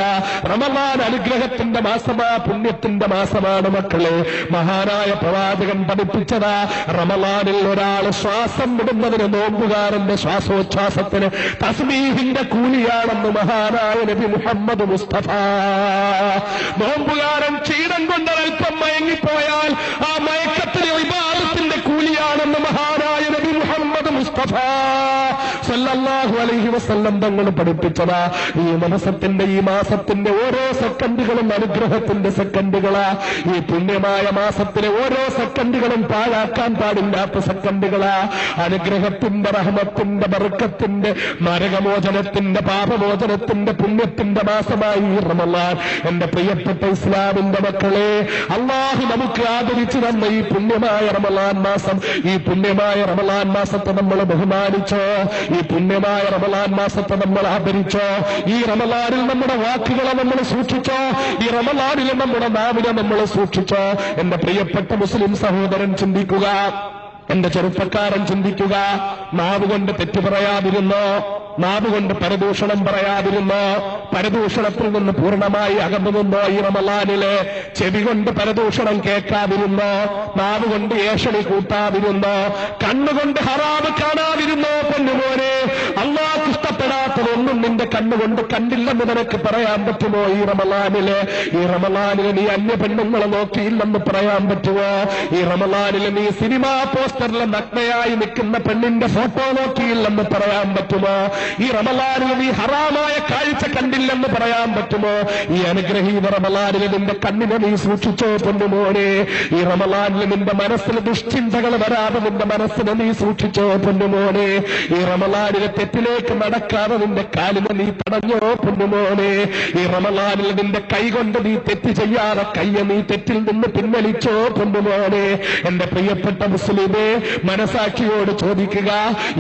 റമളാൻ അനുഗ്രഹത്തിന്റെ മാസമാ, പുണ്യത്തിന്റെ മാസമാണ് മക്കളെ. മഹാനായ പ്രവാചകൻ പഠിപ്പിച്ചതാ, റമളാനിൽ ഒരാൾ ശ്വാസം വിടുന്നതിന് നോമ്പുകാരന്റെ ശ്വാസോച്ഛ്വാസത്തിന് തസ്ബീഹിന്റെ കൂലിയാണെന്ന് മഹാനായ നബി മുഹമ്മദ് മുസ്തഫ. നോമ്പുകാരൻ ക്ഷീണം കൊണ്ടൊരൽപ്പം മയങ്ങിപ്പോയാൽ ആ മയക്കത്തിന് ഇബാദത്തിന്റെ കൂലിയാണെന്ന് മഹാനായ നബി മുഹമ്മദ് മുസ്തഫ സല്ലല്ലാഹു അലൈഹി വസല്ലം തങ്ങൾ പഠിപ്പിച്ചതാ. ഈ മാസത്തിന്റെ ഓരോ സെക്കൻഡുകളും അനുഗ്രഹത്തിന്റെ സെക്കൻഡുകളാ. ഈ പുണ്യമായ മാസത്തിലെ ഓരോ സെക്കൻഡുകളും പാഴാക്കാൻ പാടില്ലാത്ത സെക്കൻഡുകളാ. അനുഗ്രഹത്തിന്റെ, റഹ്മത്തിന്റെ, ബർക്കത്തിന്റെ, നരകമോചനത്തിന്റെ, പാപമോചനത്തിന്റെ, പുണ്യത്തിന്റെ മാസമായി ഈ റമളാൻ. എന്റെ പ്രിയപ്പെട്ട ഇസ്ലാമിന്റെ മക്കളെ, അല്ലാഹു നമുക്ക് ആദരിച്ചു തന്ന ഈ പുണ്യമായ റമളാൻ മാസം, ഈ പുണ്യമായ റമളാൻ മാസത്തെ നമ്മൾ ബഹുമാനിച്ചോ? ഈ പുണ്യമായ റമളാൻ മാസത്തെ നമ്മൾ ആദരിച്ചോ? ഈ റമളാനിൽ നമ്മുടെ വാക്കുകളെ നമ്മൾ സൂക്ഷിച്ചോ? ഈ റമളാനിൽ നമ്മുടെ നാവിനെ നമ്മൾ സൂക്ഷിച്ചോ? എന്റെ പ്രിയപ്പെട്ട മുസ്ലിം സഹോദരൻ ചിന്തിക്കുക, എന്റെ ചെറുപ്പക്കാരൻ ചിന്തിക്കുക. നാവ് കൊണ്ട് തെറ്റു പറയാതിരുന്നോ? നാവ് കൊണ്ട് പരദൂഷണം പറയാതിരുന്നോ? പരദൂഷണത്തിൽ നിന്ന് പൂർണ്ണമായി അകന്നു നിന്നോ? ഈ റമളാനിലെ ചെവി കൊണ്ട് പരദൂഷണം കേൾക്കാതിരുന്നോ? നാവ് കൊണ്ട് ഏഷണി കൂട്ടാതിരുന്നോ? കണ്ണുകൊണ്ട് ഹറാമ് കാണാതിരുന്നോ? പൊന്നുമോനെ, അല്ലാഹു ഇഷ്ടപ്പെടാത്തതൊന്നും നിന്റെ കണ്ണുകൊണ്ട് കണ്ടില്ലെന്ന് നിനക്ക് പറയാൻ പറ്റുമോ? ഈ റമളാനിലെ നീ അന്യ പെണ്ണുങ്ങളെ നോക്കിയില്ലെന്ന് പറയാൻ പറ്റുമോ? ഈ റമളാനിലെ നീ സിനിമാ പോസ്റ്ററിലെ നഗ്നയായി നിൽക്കുന്ന പെണ്ണിന്റെ ഫോട്ടോ നോക്കിയില്ലെന്ന് പറയാൻ പറ്റുമോ? ഈ റമളാനിൽ നീ ഹറാമായ കാഴ്ച കണ്ടില്ലെന്ന് പറയാൻ പറ്റുമോ? ഈ അനുഗ്രഹീത റമളാനിൽ നിന്റെ കണ്ണിനെ നീ സൂക്ഷിച്ചോ പൊന്നുമോനെ? ഈ റമളാനിൽ നിന്റെ മനസ്സിൽ ദുഷ്ചിന്തകൾ വരാതെ നിന്റെ മനസ്സിനെ നീ സൂക്ഷിച്ചോ പൊന്നുമോനെ? ഈ റമളാനിലെ തെറ്റിലേക്ക് നടക്കാതെ നിന്റെ കാലിനെ നീ തടഞ്ഞോ പൊന്നുമോനെ? ഈ റമളാനിൽ നിന്റെ കൈ കൊണ്ട് നീ തെറ്റ് ചെയ്യാതെ കയ്യെ നീ തെറ്റിൽ നിന്ന് പിൻവലിച്ചോ പൊന്നുമോനെ? എന്റെ പ്രിയപ്പെട്ട മുസ്ലിമേ, മനസാക്ഷിയോട് ചോദിക്കുക,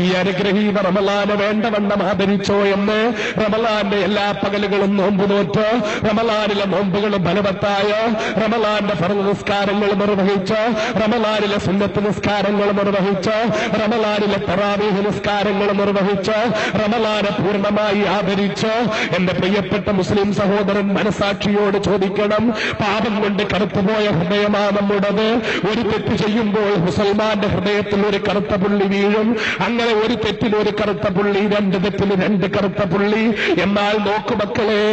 ഈ അനുഗ്രഹീത റമളാന് വേണ്ടവണ്ണം ആദരിച്ചോ എന്ന്? റമളാന്റെ എല്ലാ പകലുകളും നോമ്പ് നോറ്റ്, റമളാനിലെ നോമ്പുകൾ ഫലവത്തായോ? റമളാന്റെ ഫർദ് നിസ്കാരങ്ങൾ നിർവഹിച്ച്, റമളാനിലെ സുന്നത്ത് നിസ്കാരങ്ങൾ നിർവഹിച്ച്, റമളാനിലെ തറാവീഹ് നിസ്കാരങ്ങൾ നിർവഹിച്ച്, റമളാനെ പൂർണ്ണമായി ആദരിച്ച് എന്റെ പ്രിയപ്പെട്ട മുസ്ലിം സഹോദരൻ മനസാക്ഷിയോട് ചോദിക്കണം. പാപം കൊണ്ട് കറുത്തുപോയ ഹൃദയമാണ് നമ്മുടേത്. ഒരു തെറ്റ് ചെയ്യുമ്പോൾ മുസൽമാന്റെ ഹൃദയത്തിൽ ഒരു കറുത്ത പുള്ളി വീഴും. അങ്ങനെ ഒരു തെറ്റിൽ ഒരു കറുത്ത പുള്ളി, രണ്ട് തെറ്റിൽ രണ്ട് കറുത്ത പുള്ളി. എന്നാൽ നോക്കുമക്കളെ,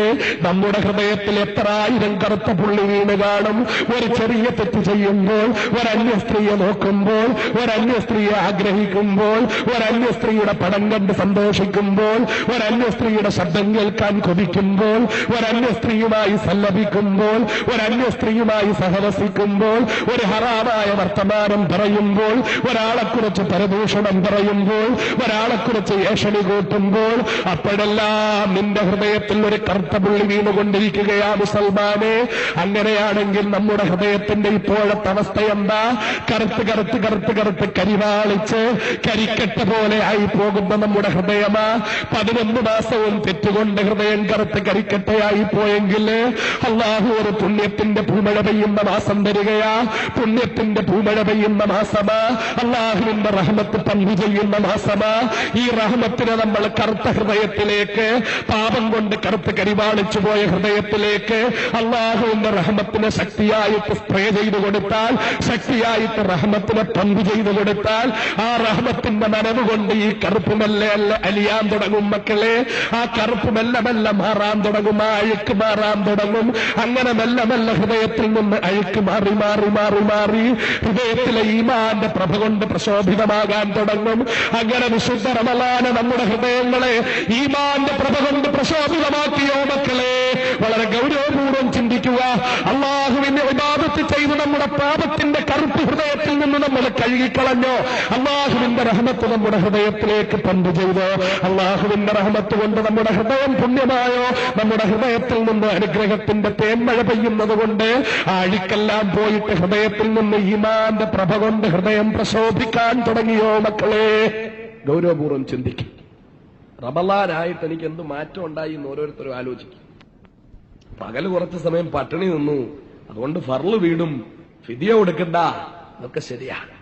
നമ്മുടെ ഹൃദയത്തിൽ എത്ര ആയിരം കറുത്ത പുള്ളി വീണ് കാണും. ഒരു ചെറിയ തെറ്റ് ചെയ്യുമ്പോൾ, ഒരന്യ സ്ത്രീയെ നോക്കുമ്പോൾ, ഒരന്യ സ്ത്രീയെ ആഗ്രഹിക്കുമ്പോൾ, ഒരന്യ സ്ത്രീയുടെ പടം കണ്ട് സന്തോഷിക്കുമ്പോൾ, ഒരന്യ സ്ത്രീയുടെ ശബ്ദം കേൾക്കാൻ കൊതിക്കുമ്പോൾ, ഒരന്യ സ്ത്രീയുമായി സല്ലപിക്കുമ്പോൾ, ഒരന്യ സ്ത്രീയുമായി സഹവസിക്കുമ്പോൾ, ഒരു ഹറാമായ വർത്തമാനം പറയുമ്പോൾ, ഒരാളെക്കുറിച്ച് പരദൂഷണം പറയുമ്പോൾ, ഒരാളെക്കുറിച്ച് ഏഷണി കൂട്ടുമ്പോൾ, അപ്പോഴെല്ലാം നിന്റെ ഹൃദയത്തിൽ ഒരു കറുത്ത പുള്ളി വീണുകൊണ്ടിരിക്കുകയാ മുസൽമാനെ. അങ്ങനെയാണെങ്കിൽ നമ്മുടെ ഹൃദയത്തിന്റെ ഇപ്പോഴത്തെ അവസ്ഥ എന്താ? കറുത്ത് കറുത്ത് കറുത്ത് കറുത്ത് കരിവാളിച്ച് കരിക്കട്ട പോലെ ആയി പോകുന്ന നമ്മുടെ ഹൃദയമാ. 11 മാസവും തെറ്റുകൊണ്ട് ഹൃദയം കറുത്ത് കരിക്കട്ടയായി പോയെങ്കിൽ അള്ളാഹു ഒരു പുണ്യത്തിന്റെ പൂമഴ പെയ്യുന്ന മാസം തരികയാ. പുണ്യത്തിന്റെ പൂമഴ പെയ്യുന്ന മാസമാ. അള്ളാഹുവിന്റെ റഹ്മത്ത് പങ്കു ചെയ്യുന്ന മാസമാ. ഈ റഹ്മത്തിനെ നമ്മൾ കറുത്ത ഹൃദയത്തിലേക്ക്, പാപം കൊണ്ട് കറുത്ത് കരിവാളിച്ചു പോയ ഹൃദയത്തിലേക്ക് അള്ളാഹുവിന്റെ റഹ്മത്തിനെ ശക്തിയായിട്ട് സ്പ്രേ ചെയ്തു കൊടുത്താൽ, ശക്തിയായിട്ട് റഹ്മത്തിനെ പങ്കു ചെയ്തു കൊടുത്താൽ, ആ റഹ്മത്തിന്റെ നനവ് കൊണ്ട് ഈ കറുപ്പ് മെല്ലെ അലിയാൻ തുടങ്ങും മക്കളെ. ആ കറുപ്പ് മെല്ലെ മെല്ലെ മാറാൻ തുടങ്ങും, ആ അഴുക്ക് മാറാൻ തുടങ്ങും. അങ്ങനെ മെല്ലെ മെല്ലെ ഹൃദയത്തിൽ നിന്ന് അഴുക്ക് മാറി മാറി മാറി മാറി ഹൃദയത്തിലെ ഈമാന്റെ പ്രഭ കൊണ്ട് പ്രശോഭിതമാകാൻ തുടങ്ങും. അങ്ങനെ വിശുദ്ധ റമളാന് നമ്മുടെ ഹൃദയങ്ങളെ ഈമാന്റെ പ്രഭ കൊണ്ട് പ്രശോഭിതമാക്കിയോ മക്കളെ? വളരെ ഗൗരവപൂർവ്വം ചിന്തിക്കുക. അള്ളാഹുവിനെ ഇബാദത്ത് ചെയ്ത് നമ്മുടെ പാപത്തിന്റെ കറുപ്പ് ഹൃദയത്തിൽ നിന്ന് നമ്മൾ കഴുകിക്കളഞ്ഞോ? അള്ളാഹുവിന്റെ റഹ്മത്ത് നമ്മുടെ ഹൃദയത്തിലേക്ക് പമ്പ് ചെയ്തോ? അള്ളാഹുവിന്റെ റഹ്മത്ത് കൊണ്ട് നമ്മുടെ ഹൃദയം പുണ്യമായോ? നമ്മുടെ ഹൃദയത്തിൽ നിന്ന് അനുഗ്രഹത്തിന്റെ തേന്മഴ പെയ്യുന്നത് കൊണ്ട് ആ അഴുക്കെല്ലാം പോയിട്ട് ഹൃദയത്തിൽ നിന്ന് ഈമാന്റെ പ്രഭ കൊണ്ട് ഹൃദയം പ്രശോഭിക്കാൻ തുടങ്ങിയോ മക്കളെ? ഗൗരവപൂർവ്വം ചിന്തിക്കും. റമളാനായിട്ട് എനിക്ക് എന്ത് മാറ്റം ഉണ്ടായി എന്ന് ഓരോരുത്തരും ആലോചിക്കും. പകല് കുറച്ച് സമയം പട്ടിണി നിന്നു, അതുകൊണ്ട് ഫർള് വീടും, ഫിദിയ കൊടുക്കണ്ട, അതൊക്കെ ശരിയാണ്.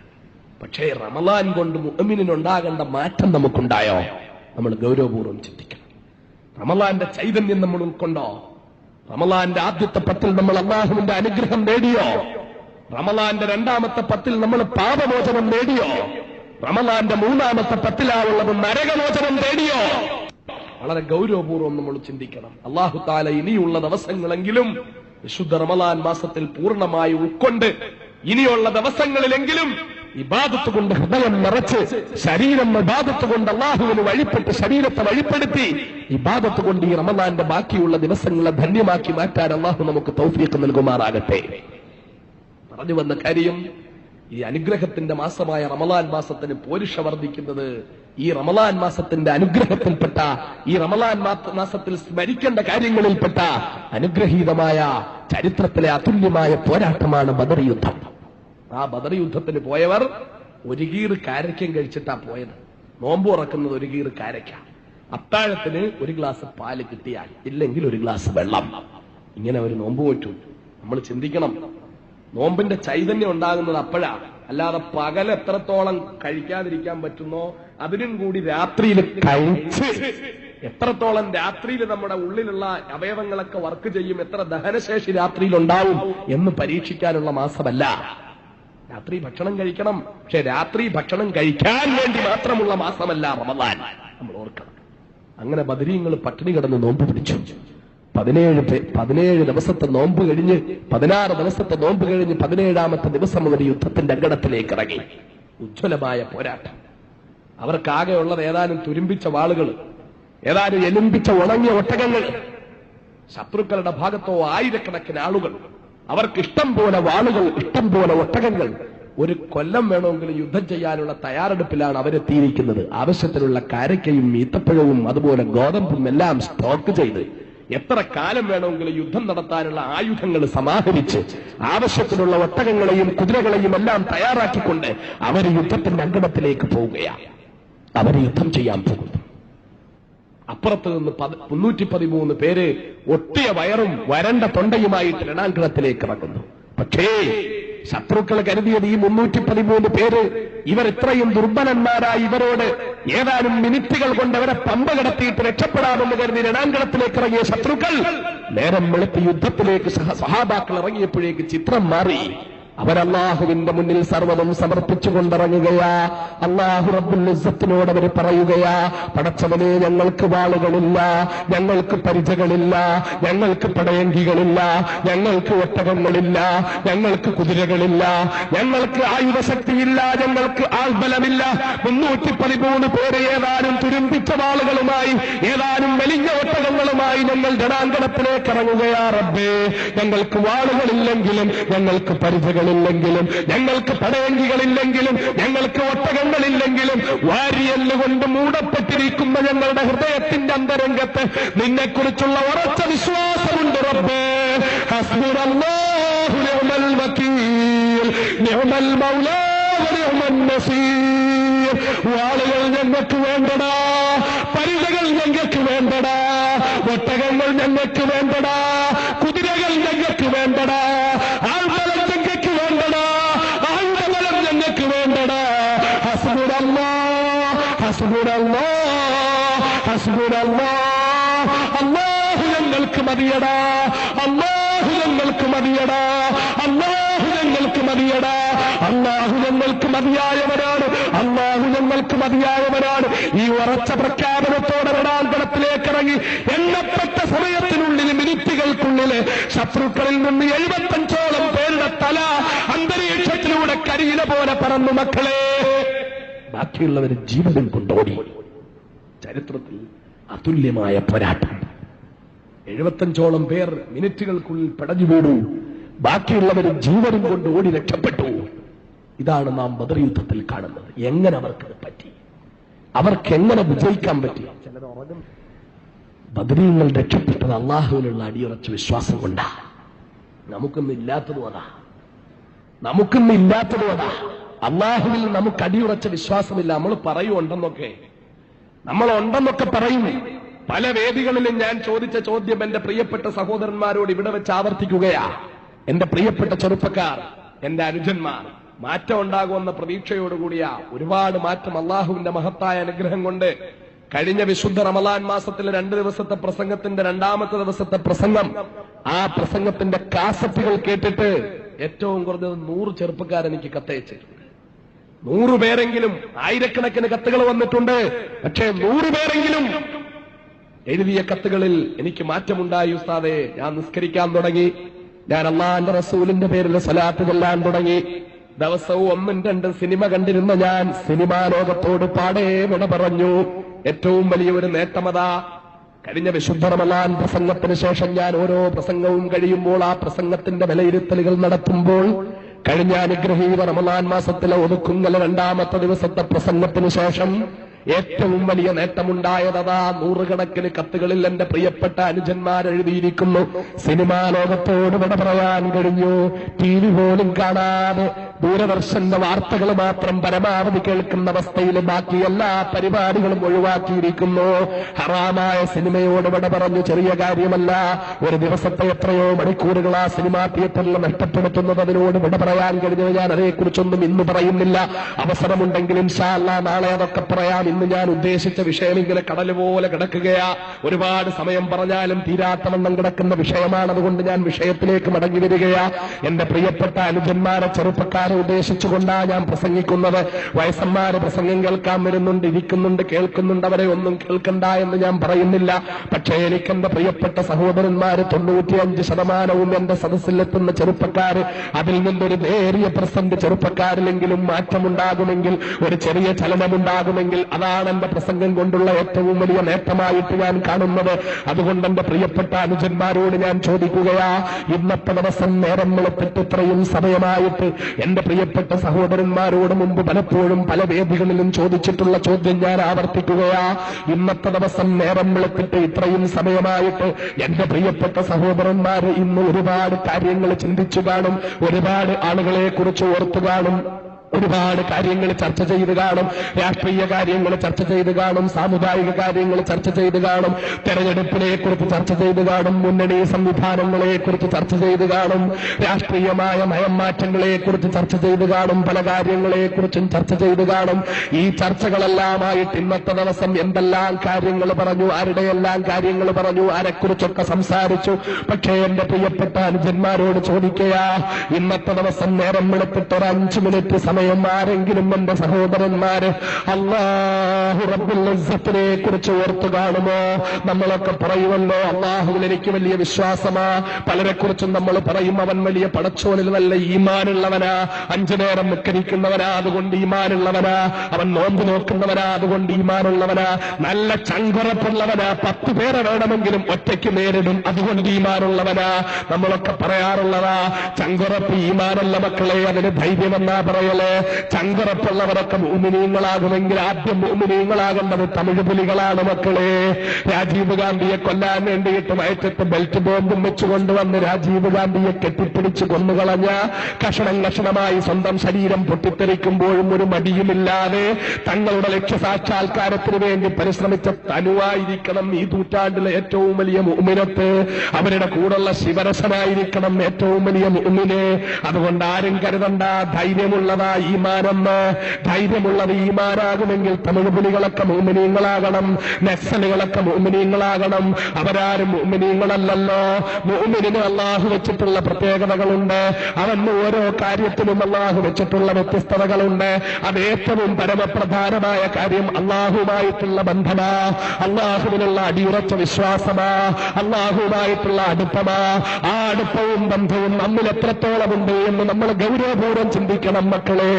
പക്ഷേ റമളാൻ കൊണ്ട് മുഅ്മിനിനുണ്ടാകേണ്ട മാറ്റം നമുക്കുണ്ടായോ? നമ്മൾ ഗൗരവപൂർവ്വം ചിന്തിക്കണം. റമളാന്റെ ചൈതന്യം നമ്മൾ ഉൾക്കൊണ്ടോ? റമളാന്റെ ആദ്യത്തെ 10 നമ്മൾ അല്ലാഹുവിന്റെ അനുഗ്രഹം നേടിയോ? റമളാന്റെ 2ാമത്തെ 10 നമ്മൾ പാപമോചനം നേടിയോ? റമളാന്റെ 3ാമത്തെ 10 നരകമോചനം നേടിയോ? വളരെ ഗൗരവപൂർവ്വം നമ്മൾ ചിന്തിക്കണം. അല്ലാഹു തആല ഇനിയുള്ള ദിവസങ്ങളെങ്കിലും വിശുദ്ധ റമളാൻ മാസത്തിൽ പൂർണ്ണമായി ഉൾക്കൊണ്ട് ഇനിയുള്ള ദിവസങ്ങളിലെങ്കിലും ഇബാദത്ത് കൊണ്ട് ഹൃദയം നിറച്ച്, ശരീരം ഇബാദത്ത് കൊണ്ട് അല്ലാഹുവിന് വഴിപ്പെട്ട് ശരീരത്തെ വഴിപ്പെടുത്തി ഇബാദത്ത് കൊണ്ട് ഈ റമളാന്റെ ബാക്കിയുള്ള ദിവസങ്ങളെ ധന്യമാക്കി മാറ്റാൻ അല്ലാഹു നമുക്ക് തൗഫീഖ് നൽകുമാറാകട്ടെ. പറഞ്ഞു വന്ന കാര്യം, ഈ അനുഗ്രഹത്തിന്റെ മാസമായ റമളാൻ മാസത്തിന് പോരിഷ വർദ്ധിക്കുന്നത് ഈ റമളാൻ മാസത്തിന്റെ അനുഗ്രഹത്തിൽപ്പെട്ട, ഈ റമളാൻ മാസത്തിൽ സ്മരിക്കേണ്ട കാര്യങ്ങളിൽപ്പെട്ട അനുഗ്രഹീതമായ ചരിത്രത്തിലെ അതുല്യമായ പോരാട്ടമാണ് ബദർ യുദ്ധം. ആ ബദർ യുദ്ധത്തിന് പോയവർ ഒരു ഗീർ കാരയ്ക്കം കഴിച്ചിട്ടാ പോയത്. നോമ്പ് ഉറക്കുന്നത് ഒരു ഗീർ കാരയ്ക്ക, അത്താഴത്തിന് ഒരു ഗ്ലാസ് പാല് കിട്ടിയാൽ, ഇല്ലെങ്കിൽ ഒരു ഗ്ലാസ് വെള്ളം, ഇങ്ങനെ ഒരു നോമ്പ് പോറ്റു. നമ്മൾ ചിന്തിക്കണം, നോമ്പിന്റെ ചൈതന്യം ഉണ്ടാകുന്നത് അപ്പോഴാണ്. അല്ലാതെ പകൽ എത്രത്തോളം കഴിക്കാതിരിക്കാൻ പറ്റുന്നോ അതിനും കൂടി രാത്രിയിൽ കഴിച്ച് എത്രത്തോളം രാത്രിയിൽ നമ്മുടെ ഉള്ളിലുള്ള അവയവങ്ങളൊക്കെ വർക്ക് ചെയ്യും, എത്ര ദഹനശേഷി രാത്രിയിൽ ഉണ്ടാവും എന്ന് പരീക്ഷിക്കാനുള്ള മാസമല്ല. രാത്രി ഭക്ഷണം കഴിക്കണം, പക്ഷെ രാത്രി ഭക്ഷണം കഴിക്കാൻ വേണ്ടി മാത്രമുള്ള മാസമല്ല റമളാൻ, നമ്മൾ ഓർക്കണം. അങ്ങനെ ബദരീങ്ങൾ പട്ടിണി കിടന്ന് നോമ്പ് പിടിച്ചു. 17 ദിവസത്തെ നോമ്പ് കഴിഞ്ഞ് 16 ദിവസത്തെ നോമ്പ് കഴിഞ്ഞ് 17ാമത്തെ ദിവസം അവർ യുദ്ധത്തിന്റെ അങ്കണത്തിലേക്ക് ഇറങ്ങി. ഉജ്ജ്വലമായ പോരാട്ടം. അവർക്കാകെയുള്ളത് ഏതാനും തുരുമ്പിച്ച വാളുകൾ, ഏതാനും എലുമ്പിച്ച ഉണങ്ങിയ ഒട്ടകങ്ങൾ. ശത്രുക്കളുടെ ഭാഗത്തോ ആയിരക്കണക്കിന് ആളുകൾ. അവർക്ക് ഇഷ്ടം പോലെ വാളുകൾ, ഇഷ്ടം പോലെ ഒട്ടകങ്ങൾ. ഒരു കൊല്ലം വേണമെങ്കിലും യുദ്ധം ചെയ്യാനുള്ള തയ്യാറെടുപ്പിലാണ് അവരെത്തിയിരിക്കുന്നത്. ആവശ്യത്തിനുള്ള കാരക്കയും ഈത്തപ്പഴവും അതുപോലെ ഗോതമ്പും എല്ലാം സ്റ്റോക്ക് ചെയ്ത് എത്ര കാലം വേണമെങ്കിലും യുദ്ധം നടത്താനുള്ള ആയുധങ്ങൾ സമാഹരിച്ച് ആവശ്യത്തിനുള്ള ഒട്ടകങ്ങളെയും കുതിരകളെയും എല്ലാം തയ്യാറാക്കിക്കൊണ്ട് അവർ യുദ്ധത്തിന്റെ അങ്കണത്തിലേക്ക് പോവുകയാണ്. അവർ യുദ്ധം ചെയ്യാൻ പോകുന്നു. അപ്പുറത്ത് നിന്ന് 313 പേര് ഒട്ടിയ വയറും വരണ്ട തൊണ്ടയുമായിട്ട് രണാങ്കണത്തിലേക്ക് ഇറങ്ങുന്നു. പക്ഷേ ശത്രുക്കൾ കരുതിയത് ഈ 313 പേര് ഇവർ ഇത്രയും ദുർബലന്മാരായി ഇവരോട് ഏതാനും മിനിറ്റുകൾ കൊണ്ട് അവരെ പമ്പ കടത്തിയിട്ട് രക്ഷപ്പെടാമെന്ന് കരുതി രണാങ്കണത്തിലേക്ക് ഇറങ്ങിയ ശത്രുക്കൾ നേരം വെളുത്ത് യുദ്ധത്തിലേക്ക് സഹാബാക്കൾ ഇറങ്ങിയപ്പോഴേക്ക് ചിത്രം മാറി. അവരല്ലാഹുവിന്റെ മുന്നിൽ സർവ്വതും സമർപ്പിച്ചുകൊണ്ടിറങ്ങുകയാ. അല്ലാഹു റബ്ബുൽ ഇസ്സത്തിനോട് അവർ പറയുകയാ, പടച്ചവനെ, ഞങ്ങൾക്ക് വാളുകളില്ല, ഞങ്ങൾക്ക് പരിചകളില്ല, ഞങ്ങൾക്ക് പടയങ്കികളില്ല, ഞങ്ങൾക്ക് ഒട്ടകങ്ങളില്ല, ഞങ്ങൾക്ക് കുതിരകളില്ല, ഞങ്ങൾക്ക് ആയുധശക്തിയില്ല, ഞങ്ങൾക്ക് ആൾബലമില്ല. 313 പേര് ഏതാനും തുരുമ്പിച്ച വാളുകളുമായി ഏതാനും മെലിഞ്ഞ ഒട്ടകങ്ങളുമായി ഞങ്ങൾ രണാങ്കണത്തിലേക്ക് ഇറങ്ങുകയാ. റബ്ബേ, ഞങ്ങൾക്ക് വാളുകളില്ലെങ്കിലും ഞങ്ങൾക്ക് പരിചകൾ ില്ലെങ്കിലും ഞങ്ങൾക്ക് പടയങ്കികളില്ലെങ്കിലും ഞങ്ങൾക്ക് ഒട്ടകങ്ങളില്ലെങ്കിലും വാരിയല്ലുകൊണ്ട് മൂടപ്പെട്ടിരിക്കുന്ന ഞങ്ങളുടെ ഹൃദയത്തിന്റെ അന്തരംഗത്ത് നിന്നെക്കുറിച്ചുള്ള ഉറച്ച വിശ്വാസമുണ്ട്. റബ്ബേ, ഹസ്ബുനല്ലാഹു നിഅമൽ വകീൽ, നിഅമൽ മൗലാ വനിഅമൻ നസീർ. വാളുകൾ ഞങ്ങൾക്ക് വേണ്ടടാ, പരിചകൾ ഞങ്ങൾക്ക് വേണ്ടടാ, ഒട്ടകങ്ങൾ ഞങ്ങൾക്ക് വേണ്ടടാ, കുതിരകൾ ഞങ്ങൾക്ക് വേണ്ടടാ, ആൾബലം ഞങ്ങൾക്ക് വേണ്ടടാ, ആയുധബലം ഞങ്ങൾക്ക് വേണ്ടടാ. ഹസ്ബുനല്ലാഹ്, ഹസ്ബുനല്ലാഹ്, ഹസ്ബുനല്ലാഹ്. അല്ലാഹു ഞങ്ങൾക്ക് മതിയടാ, അല്ലാഹു ഞങ്ങൾക്ക് മതിയടാ, അല്ലാഹു ഞങ്ങൾക്ക് മതിയടാ. അല്ലാഹു ഞങ്ങൾക്ക് മതിയായവരാണ്, അല്ലാഹു ഞങ്ങൾക്ക് മതിയായവരാണ്. ഈ ഉറച്ച പ്രഖ്യാപനത്തോടെ രണാങ്കണത്തിലേക്ക് ഇറങ്ങി എണ്ണപ്പെട്ട സമയത്തിനുള്ളിൽ, മിനിറ്റുകൾക്കുള്ളിൽ ശത്രുക്കളിൽ നിന്ന് 75ഓളം പേരുടെ തല അന്തരീക്ഷത്തിലൂടെ കരിയില പോലെ പറന്നു. മക്കളെ, ബാക്കിയുള്ളവർ ജീവനും കൊണ്ടോടി. ചരിത്രത്തിൽ അതുല്യമായ പോരാട്ടം. 75ഓളം പേർ മിനിറ്റുകൾക്കുള്ളിൽ പടഞ്ഞു വീണു. ബാക്കിയുള്ളവർ ജീവനും കൊണ്ട് ഓടി രക്ഷപ്പെട്ടു. ഇതാണ് നാം ബദർ യുദ്ധത്തിൽ കാണുന്നത്. എങ്ങനെ അവർക്കത് പറ്റി? അവർക്കെങ്ങനെ വിജയിക്കാൻ പറ്റി? ബദരീങ്ങൾ രക്ഷപ്പെട്ടത് അള്ളാഹുവിനുള്ള അടിയുറച്ച വിശ്വാസം കൊണ്ടാ. നമുക്കൊന്നില്ലാത്തതും അതാ, നമുക്കൊന്നില്ലാത്തതും അതാ. അള്ളാഹുവിൽ നമുക്ക് അടിയുറച്ച വിശ്വാസമില്ല. നമ്മൾ പറയുണ്ടെന്നൊക്കെ, നമ്മളുണ്ടെന്നൊക്കെ പറയും. പല വേദികളിലും ഞാൻ ചോദിച്ച ചോദ്യം എന്റെ പ്രിയപ്പെട്ട സഹോദരന്മാരോട് ഇവിടെ വെച്ച് ആവർത്തിക്കുകയാ. എന്റെ പ്രിയപ്പെട്ട ചെറുപ്പക്കാർ, എന്റെ അനുജന്മാർ, മാറ്റം ഉണ്ടാകുമെന്ന പ്രതീക്ഷയോടുകൂടിയാ. ഒരുപാട് മാറ്റം അള്ളാഹുവിന്റെ മഹത്തായ അനുഗ്രഹം കൊണ്ട്. കഴിഞ്ഞ വിശുദ്ധ റമളാൻ മാസത്തിലെ 2 ദിവസത്തെ പ്രസംഗത്തിന്റെ 2ാമത്തെ ദിവസത്തെ പ്രസംഗം, ആ പ്രസംഗത്തിന്റെ കാസറ്റുകൾ കേട്ടിട്ട് ഏറ്റവും കുറഞ്ഞത് 100 ചെറുപ്പക്കാർ എനിക്ക് കത്തയച്ചിട്ടുണ്ട്. 100 പേരെങ്കിലും, ആയിരക്കണക്കിന് കത്തുകൾ വന്നിട്ടുണ്ട്. പക്ഷേ 100 പേരെങ്കിലും എഴുതിയ കത്തുകളിൽ എനിക്ക് മാറ്റമുണ്ടായി ഉസ്താദേ. ഞാൻ നിസ്കരിക്കാൻ തുടങ്ങി, ഞാൻ അല്ലാഹുവിന്റെ റസൂലിന്റെ പേരിൽ സ്വലാത്ത് ചൊല്ലാൻ തുടങ്ങി. ദിവസവും 1ഉം 2ഉം സിനിമ കണ്ടിരുന്ന ഞാൻ സിനിമാ ലോകത്തോട് പാടേ വിട പറഞ്ഞു. ഏറ്റവും വലിയൊരു നേട്ടമതാ. കഴിഞ്ഞ വിശുദ്ധ റമളാൻ പ്രസംഗത്തിന് ശേഷം ഞാൻ ഓരോ പ്രസംഗവും കഴിയുമ്പോൾ ആ പ്രസംഗത്തിന്റെ വിലയിരുത്തലുകൾ നടത്തുമ്പോൾ, കഴിഞ്ഞ അനുഗ്രഹീത റമളാൻ മാസത്തിലെ ഒതുക്കുങ്ങൽ 2ാമത്തെ ദിവസത്തെ പ്രസംഗത്തിന് ശേഷം ഏറ്റവും വലിയ നേട്ടമുണ്ടായതാ. 100 കണക്കിന് കത്തുകളിൽ എന്റെ പ്രിയപ്പെട്ട അനുജന്മാർ എഴുതിയിരിക്കുന്നു. സിനിമാ ലോകത്തോട് വിട പറയാൻ കഴിഞ്ഞു. TV പോലും കാണാതെ ദൂരദർശന്റെ വാർത്തകൾ മാത്രം പരമാവധി കേൾക്കുന്ന അവസ്ഥയിൽ ബാക്കി എല്ലാ പരിപാടികളും ഒഴിവാക്കിയിരിക്കുന്നു. ഹറാമായ സിനിമയോട് വിട പറഞ്ഞു. ചെറിയ കാര്യമല്ല. ഒരു ദിവസത്തെ എത്രയോ മണിക്കൂറുകൾ ആ സിനിമാ തിയേറ്ററിൽ നഷ്ടപ്പെടുത്തുന്നത്. അതിനോട് വിട പറയാൻ കഴിഞ്ഞത്. ഞാൻ അതേക്കുറിച്ചൊന്നും ഇന്ന് പറയുന്നില്ല. അവസരമുണ്ടെങ്കിൽ ഇൻഷാ അല്ലാഹ് നാളെ അതൊക്കെ പറയാം. ഇന്ന് ഞാൻ ഉദ്ദേശിച്ച വിഷയം ഇങ്ങനെ കടൽ പോലെ കിടക്കുകയാ. ഒരുപാട് സമയം പറഞ്ഞാലും തീരാത്തവണ്ണം കിടക്കുന്ന വിഷയമാണ്. അതുകൊണ്ട് ഞാൻ വിഷയത്തിലേക്ക് മടങ്ങി വരികയാ. എന്റെ പ്രിയപ്പെട്ട അനുജന്മാരെ, ചെറുപ്പക്കാരെ ഉദ്ദേശിച്ചുകൊണ്ടാ ഞാൻ പ്രസംഗിക്കുന്നത്. വയസ്സന്മാര് പ്രസംഗം കേൾക്കാൻ വരുന്നുണ്ട്, ഇരിക്കുന്നുണ്ട്, കേൾക്കുന്നുണ്ട്. അവരെ ഒന്നും കേൾക്കണ്ട എന്ന് ഞാൻ പറയുന്നില്ല. പക്ഷേ എനിക്കെന്റെ പ്രിയപ്പെട്ട സഹോദരന്മാര് 95% എന്റെ സദസ്സിലെത്തുന്ന ചെറുപ്പക്കാര്, അതിൽ നിന്നൊരു നേരിയ % ചെറുപ്പക്കാരിലെങ്കിലും മാറ്റമുണ്ടാകുമെങ്കിൽ, ഒരു ചെറിയ ചലനമുണ്ടാകുമെങ്കിൽ അതാണ് എന്റെ പ്രസംഗം കൊണ്ടുള്ള ഏറ്റവും വലിയ നേട്ടമായിട്ട് ഞാൻ കാണുന്നത്. അതുകൊണ്ട് എന്റെ പ്രിയപ്പെട്ട അനുജന്മാരോട് ഞാൻ ചോദിക്കുകയാ, ഇന്നത്തെ ദിവസം നേരം വെളുത്തിട്ട് ഇത്രയും സമയമായിട്ട് എന്റെ പ്രിയപ്പെട്ട സഹോദരന്മാരോട് മുമ്പ് പലപ്പോഴും പല വേദികളിലും ചോദിച്ചിട്ടുള്ള ചോദ്യം ഞാൻ ആവർത്തിക്കുകയാ. ഇന്നത്തെ ദിവസം നേരം വെളുത്തിട്ട് ഇത്രയും സമയമായിട്ട് എന്റെ പ്രിയപ്പെട്ട സഹോദരന്മാര് ഇന്ന് ഒരുപാട് കാര്യങ്ങൾ ചിന്തിച്ചു കാണും, ഒരുപാട് ആളുകളെ കുറിച്ച് ഓർത്തു കാണും, ഒരുപാട് കാര്യങ്ങൾ ചർച്ച ചെയ്ത് കാണും. രാഷ്ട്രീയ കാര്യങ്ങൾ ചർച്ച ചെയ്ത് കാണും, സാമുദായിക കാര്യങ്ങൾ ചർച്ച ചെയ്ത് കാണും, തെരഞ്ഞെടുപ്പിനെ കുറിച്ച് ചർച്ച ചെയ്ത് കാണും, മുന്നണി സംവിധാനങ്ങളെ കുറിച്ച് ചർച്ച ചെയ്ത് കാണും, രാഷ്ട്രീയമായ നയമാറ്റങ്ങളെ കുറിച്ച് ചർച്ച ചെയ്ത് കാണും, പല കാര്യങ്ങളെ കുറിച്ചും ചർച്ച ചെയ്ത് കാണും. ഈ ചർച്ചകളെല്ലാമായിട്ട് ഇന്നത്തെ ദിവസം എന്തെല്ലാം കാര്യങ്ങൾ പറഞ്ഞു, ആരുടെയെല്ലാം കാര്യങ്ങൾ പറഞ്ഞു, ആരെക്കുറിച്ചൊക്കെ സംസാരിച്ചു. പക്ഷേ എന്റെ പ്രിയപ്പെട്ട അനുജന്മാരോട് ചോദിക്കയാ, ഇന്നത്തെ ദിവസം നേരം വെളുത്തിട്ട് ഒരു 5 മിനിറ്റ് സമയം ആരെങ്കിലും എന്റെ സഹോദരന്മാര് അല്ലാഹു റബ്ബുൽ ഇസ്സത്തിനെ കുറിച്ച് ഓർത്തു കാണുമോ? നമ്മളൊക്കെ പറയുമല്ലോ, അല്ലാഹുവിൽ എനിക്ക് വലിയ വിശ്വാസമാ. പലരെ കുറിച്ചും നമ്മൾ പറയും, അവൻ വലിയ പടച്ചോനിൽ നല്ല ഈമാനുള്ളവനാ, 5 നേരം നിസ്കരിക്കുന്നവനാ, അതുകൊണ്ട് ഈമാനുള്ളവനാ, അവൻ നോമ്പ് നോക്കുന്നവനാ, അതുകൊണ്ട് ഈമാനുള്ളവനാ, നല്ല ചങ്കുറപ്പുള്ളവനാ, 10 പേരെ വേണമെങ്കിലും ഒറ്റയ്ക്ക് നേരിടും, അതുകൊണ്ട് ഈമാനുള്ളവനാ. നമ്മളൊക്കെ പറയാറുള്ളതാ. ചങ്കുറപ്പ് ഈമാനല്ല മക്കളെ, അതിന് ധൈര്യമെന്നാ പറയല്. ചങ്കുറപ്പുള്ളവരൊക്കെ മുഅ്മിനീങ്ങളാകുമെങ്കിൽ ആദ്യം മുഅ്മിനീങ്ങളാകേണ്ടത് തമിഴ് പുലികളാണ് മക്കളെ. രാജീവ് ഗാന്ധിയെ കൊല്ലാൻ വേണ്ടിയിട്ട് വയറ്റത്ത് ബെൽറ്റ് ബോംബും വെച്ചുകൊണ്ടുവന്ന് രാജീവ് ഗാന്ധിയെ കെട്ടിപ്പിടിച്ച് കൊന്നുകളഞ്ഞ, കഷണം കഷണമായി സ്വന്തം ശരീരം പൊട്ടിത്തെറിക്കുമ്പോഴും ഒരു മടിയുമില്ലാതെ തങ്ങളുടെ ലക്ഷ്യസാക്ഷാത്കാരത്തിന് വേണ്ടി പരിശ്രമിച്ച തനുവായിരിക്കണം ഈ നൂറ്റാണ്ടിലെ ഏറ്റവും വലിയ മുഅ്മിനത്ത്. അവരുടെ കൂടെയുള്ള ശിവരസനായിരിക്കണം ഏറ്റവും വലിയ മുഅ്മിന്. അതുകൊണ്ട് ആരും കരുതണ്ട ധൈര്യമുള്ളതാ ഈമാനെന്ന്. ധൈര്യമുള്ളത് ഈമാനാകുമെങ്കിൽ തമിഴ് പുലികളൊക്കെ മുഅ്മിനീങ്ങളാകണം, നക്സലുകളൊക്കെ മുഅ്മിനീങ്ങളാകണം. അവരാരും മുഅ്മിനീങ്ങളല്ലല്ലോ. മുഅ്മിനിന് അല്ലാഹു വെച്ചിട്ടുള്ള പ്രത്യേകതകളുണ്ട്, അവന് ഓരോ കാര്യത്തിലും അല്ലാഹു വെച്ചിട്ടുള്ള വ്യത്യസ്തതകളുണ്ട്. അത് ഏറ്റവും പരമപ്രധാനമായ കാര്യം അല്ലാഹുമായിട്ടുള്ള ബന്ധമാ, അല്ലാഹുവിനുള്ള അടിയുറച്ച വിശ്വാസമാ, അല്ലാഹുമായിട്ടുള്ള അടുപ്പമാ. ആ അടുപ്പവും ബന്ധവും നമ്മിൽ എത്രത്തോളമുണ്ട് എന്ന് നമ്മൾ ഗൗരവപൂർവ്വം ചിന്തിക്കണം മക്കളെ.